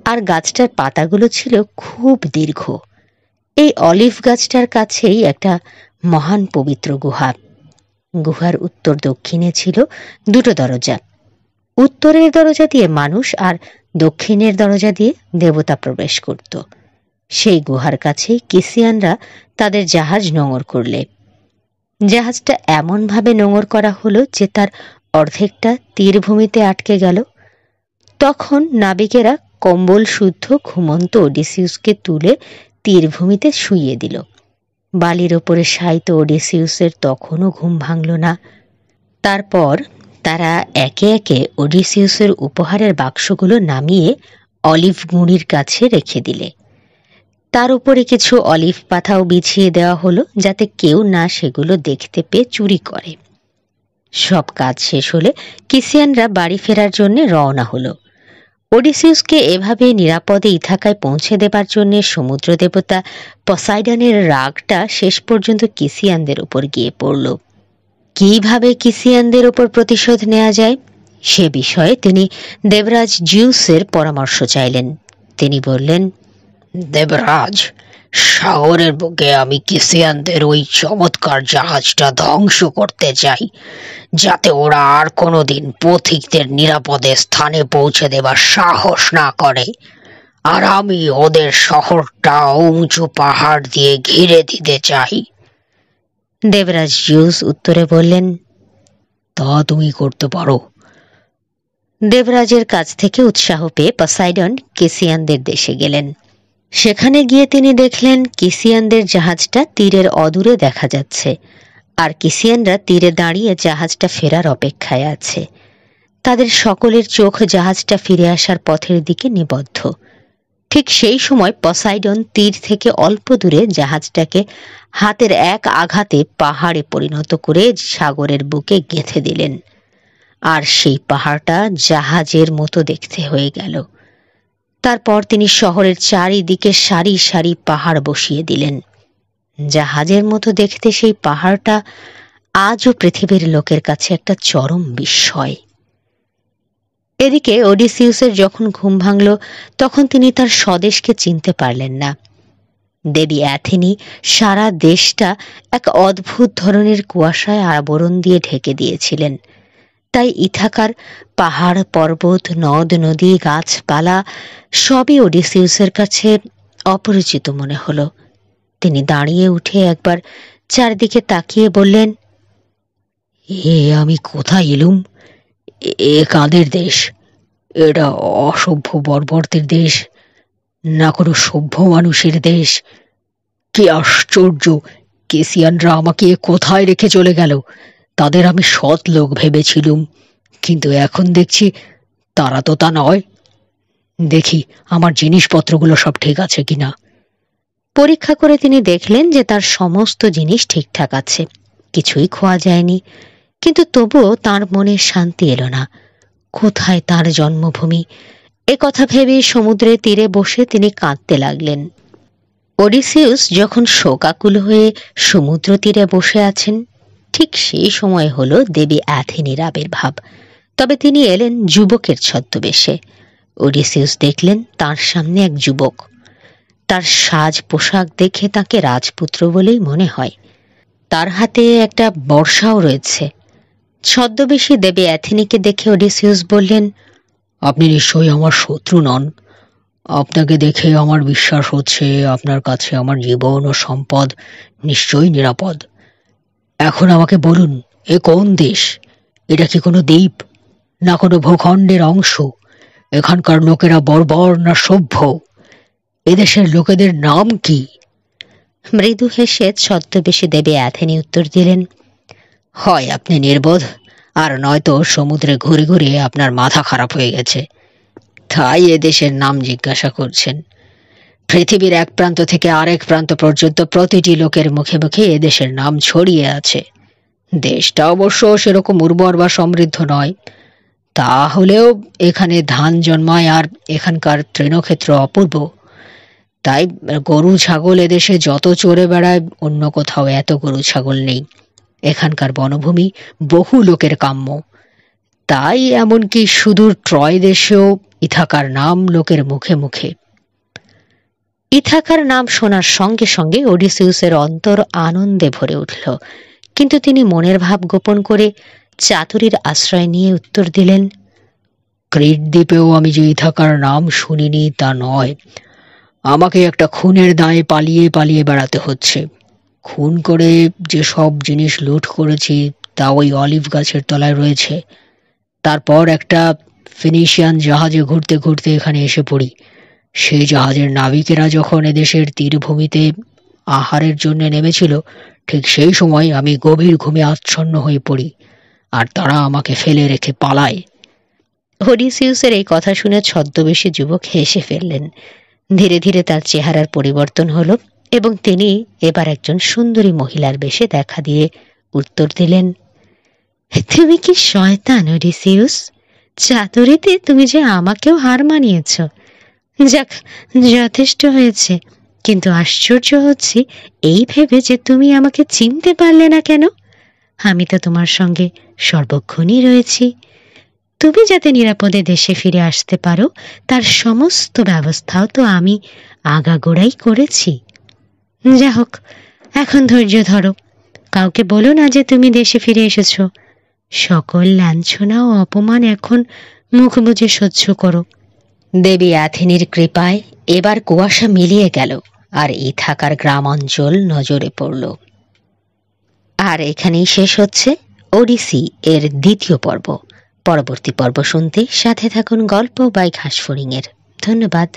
Speaker 1: আর গাছটার পাতাগুলো ছিল খুব দীর্ঘ। এই অলিভ গাছটার কাছেই একটা মহান পবিত্র গুহা। গুহার উত্তর দক্ষিণে ছিল দুটো দরজা। উত্তরের দরজা দিয়ে মানুষ আর দক্ষিণের দরজা দিয়ে দেবতা প্রবেশ করত। সেই গুহার কাছেই কিসিয়ানরা তাদের জাহাজ নোঙর করলে। জাহাজটা এমনভাবে নোঙর করা হলো যে তার অর্ধেকটা তীরভূমিতে আটকে গেল। তখন নাবিকেরা কম্বল শুদ্ধ ঘুমন্ত ওডিসিউসকে তুলে তীরভূমিতে শুইয়ে দিল। বালির ওপরে শায়িত ওডিসিউসের তখনও ঘুম ভাঙল না। তারপর তারা একে একে ওডিসিউসের উপহারের বাক্সগুলো নামিয়ে অলিভ গুঁড়ির কাছে রেখে দিলে। তার উপরে কিছু অলিভ পাতাও বিছিয়ে দেওয়া হলো যাতে কেউ না সেগুলো দেখতে পেয়ে চুরি করে। সব কাজ শেষ হলে কিসিয়ানরা বাড়ি ফেরার জন্য রওনা হলো। ওডিসিউসকে এভাবে নিরাপদে ইথাকায় পৌঁছে দেবার জন্য সমুদ্র দেবতা পসাইডনের রাগটা শেষ পর্যন্ত কিসিয়ানদের উপর গিয়ে পড়ল। কিভাবে কিসিয়ানদের উপর প্রতিশোধ নেওয়া যায় সে বিষয়ে তিনি দেবরাজ জিউসের পরামর্শ চাইলেন। তিনি বললেন,
Speaker 2: দেবরাজ, সাগরের বুকে আমি কিসিয়ানদের ওই চমৎকার জাহাজটা ধ্বংস করতে চাই, যাতে ওরা আর কোনোদিন পথিকদের নিরাপদে স্থানে পৌঁছে দেবার সাহস না করে। আর আমি ওদের শহরটা উঁচু পাহাড় দিয়ে ঘিরে দিতে চাই।
Speaker 1: দেবরাজ জিউস উত্তরে বললেন,
Speaker 2: তা তুমি করতে পারো।
Speaker 1: দেবরাজের কাছ থেকে উৎসাহ পেয়ে পসাইডন কিসিয়ানদের দেশে গেলেন। সেখানে গিয়ে তিনি দেখলেন কিসিয়ানদের জাহাজটা তীরের অদূরে দেখা যাচ্ছে, আর কিসিয়ানরা তীরে দাঁড়িয়ে জাহাজটা ফেরার অপেক্ষায় আছে। তাদের সকলের চোখ জাহাজটা ফিরে আসার পথের দিকে নিবদ্ধ। ঠিক সেই সময় পসাইডন তীর থেকে অল্প দূরে জাহাজটাকে হাতের এক আঘাতে পাহাড়ে পরিণত করে সাগরের বুকে গেঁথে দিলেন। আর সেই পাহাড়টা জাহাজের মতো দেখতে হয়ে গেল। তারপর তিনি শহরের চারিদিকে সারি সারি পাহাড় বসিয়ে দিলেন। জাহাজের মতো দেখতে সেই পাহাড়টা আজও পৃথিবীর লোকের কাছে একটা চরম বিস্ময়। এদিকে ওডিসিউসের যখন ঘুম ভাঙল, তখন তিনি তার স্বদেশকে চিনতে পারলেন না। দেবী অ্যাথেনি সারা দেশটা এক অদ্ভুত ধরনের কুয়াশায় আবরণ দিয়ে ঢেকে দিয়েছিলেন। তাই ইথাকার পাহাড় পর্বত নদ নদী গাছপালা সবই ওডিসিউসের কাছে অপরিচিত মনে হলো। তিনি দাঁড়িয়ে উঠে একবার চারদিকে তাকিয়ে বললেন,
Speaker 2: এ আমি কোথায় এলুম? এ কাদের দেশ? এটা অসভ্য বর্বরদের দেশ, না কোনো সভ্য মানুষের দেশ? কি আশ্চর্য! কেসিয়ানরা আমাকে কোথায় রেখে চলে গেল? তাদের আমি সৎ লোক ভেবেছিলুম, কিন্তু এখন দেখছি তারা তো তা নয়। দেখি আমার জিনিসপত্রগুলো সব ঠিক আছে কিনা।
Speaker 1: পরীক্ষা করে তিনি দেখলেন যে তার সমস্ত জিনিস ঠিকঠাক আছে, কিছুই খোয়া যায়নি। কিন্তু তবুও তার মনে শান্তি এলো না। কোথায় তার জন্মভূমি? এ কথা ভেবে সমুদ্রের তীরে বসে তিনি কাঁদতে লাগলেন। ওডিসিউস যখন শোকাকুল হয়ে সমুদ্র তীরে বসে আছেন, ঠিক সেই সময় হলো দেবী অ্যাথেনির আবির্ভাব। তবে তিনি এলেন যুবকের ছদ্মবেশে। ওডিসিউস দেখলেন তার সামনে এক যুবক। তার সাজ পোশাক দেখে তাকে রাজপুত্র বলেই মনে হয়। তার হাতে একটা বর্ষাও রয়েছে। ছদ্মবেশী দেবী অ্যাথেনিকে দেখে ওডিসিউস বললেন,
Speaker 2: আপনি নিশ্চয়ই আমার শত্রু নন। আপনাকে দেখে আমার বিশ্বাস হচ্ছে আপনার কাছে আমার জীবন ও সম্পদ নিশ্চয়ই নিরাপদ। এখন আমাকে বলুন, এ কোন দেশ? এটা কি কোনো দ্বীপ, না কোনো ভূখণ্ডের অংশ? এখানকার লোকেরা বর্বর না সভ্য? এদেশের লোকেদের নাম কি?
Speaker 1: মৃদু হেসে ছদ্মবেশী দেবী অ্যাথেনি উত্তর দিলেন,
Speaker 2: হয় আপনি নির্বোধ, আর নয়তো সমুদ্রে ঘুরে ঘুরে আপনার মাথা খারাপ হয়ে গেছে, তাই এদেশের নাম জিজ্ঞাসা করছেন। পৃথিবীর এক প্রান্ত থেকে আরেক প্রান্ত পর্যন্ত প্রতিটি লোকের মুখে মুখে এদেশের নাম ছড়িয়ে আছে। দেশটা অবশ্য সেরকম উর্বর বা সমৃদ্ধ নয়, তাহলেও এখানে ধান জন্মায় আর এখানকার তৃণক্ষেত্র অপূর্ব। তাই গরু ছাগল এদেশে যত চড়ে বেড়ায়, অন্য কোথাও এত গরু ছাগল নেই। এখানকার বনভূমি বহু লোকের কাম্য। তাই এমনকি সুদূর ট্রয় দেশেও ইথাকার নাম লোকের মুখে মুখে।
Speaker 1: ইথাকার নাম শোনার সঙ্গে সঙ্গে ওডিসিউসের অন্তর আনন্দে ভরে উঠল। কিন্তু তিনি মনের ভাব গোপন করে চাতুরীর আশ্রয় নিয়ে উত্তর দিলেন,
Speaker 2: ক্রিট দ্বীপেও আমি যে ইথাকার নাম শুনিনি তা নয়। আমাকে একটা খুনের দায়ে পালিয়ে পালিয়ে বেড়াতে হচ্ছে। খুন করে যে সব জিনিস লুট করেছি তা ওই অলিভ গাছের তলায় রয়েছে। তারপর একটা ফিনিশিয়ান জাহাজে ঘুরতে ঘুরতে এখানে এসে পড়ি। সেই জাহাজের নাবিকেরা যখন এদেশের তীরভূমিতে আহারের জন্য নেমেছিল, ঠিক সেই সময় আমি গভীর ঘুমে আচ্ছন্ন হয়ে পড়ি, আর তারা আমাকে ফেলে রেখে পালায়।
Speaker 1: ওডিসিউসের এই কথা শুনে ছদ্মবেশী যুবক হেসে ফেললেন। ধীরে ধীরে তার চেহারার পরিবর্তন হলো এবং তিনি এবার একজন সুন্দরী মহিলার বেশে দেখা দিয়ে উত্তর দিলেন, তুমি কি শয়তান ওডিসিউস! চাতুরীতে তুমি যে আমাকেও হার মানিয়েছ। যাক, যথেষ্ট হয়েছে। কিন্তু আশ্চর্য হচ্ছে এই ভেবে যে তুমি আমাকে চিনতে পারলে না কেন। আমি তো তোমার সঙ্গে সর্বক্ষণই রয়েছি। তুমি যাতে নিরাপদে দেশে ফিরে আসতে পারো তার সমস্ত ব্যবস্থাও তো আমি আগাগোড়াই করেছি। যা হোক, এখন ধৈর্য ধরো। কাউকে বলো না যে তুমি দেশে ফিরে এসেছো। সকল লাঞ্ছনা ও অপমান এখন মুখ বুজে সহ্য করো। দেবী অ্যাথেনির কৃপায় এবার কুয়াশা মিলিয়ে গেল আর ইথাকার গ্রাম অঞ্চল নজরে পড়ল। আর এখানেই শেষ হচ্ছে ওডিসি এর দ্বিতীয় পর্ব। পরবর্তী পর্ব শুনতে সাথে থাকুন গল্প বাই ঘাসফড়িং এর। ধন্যবাদ।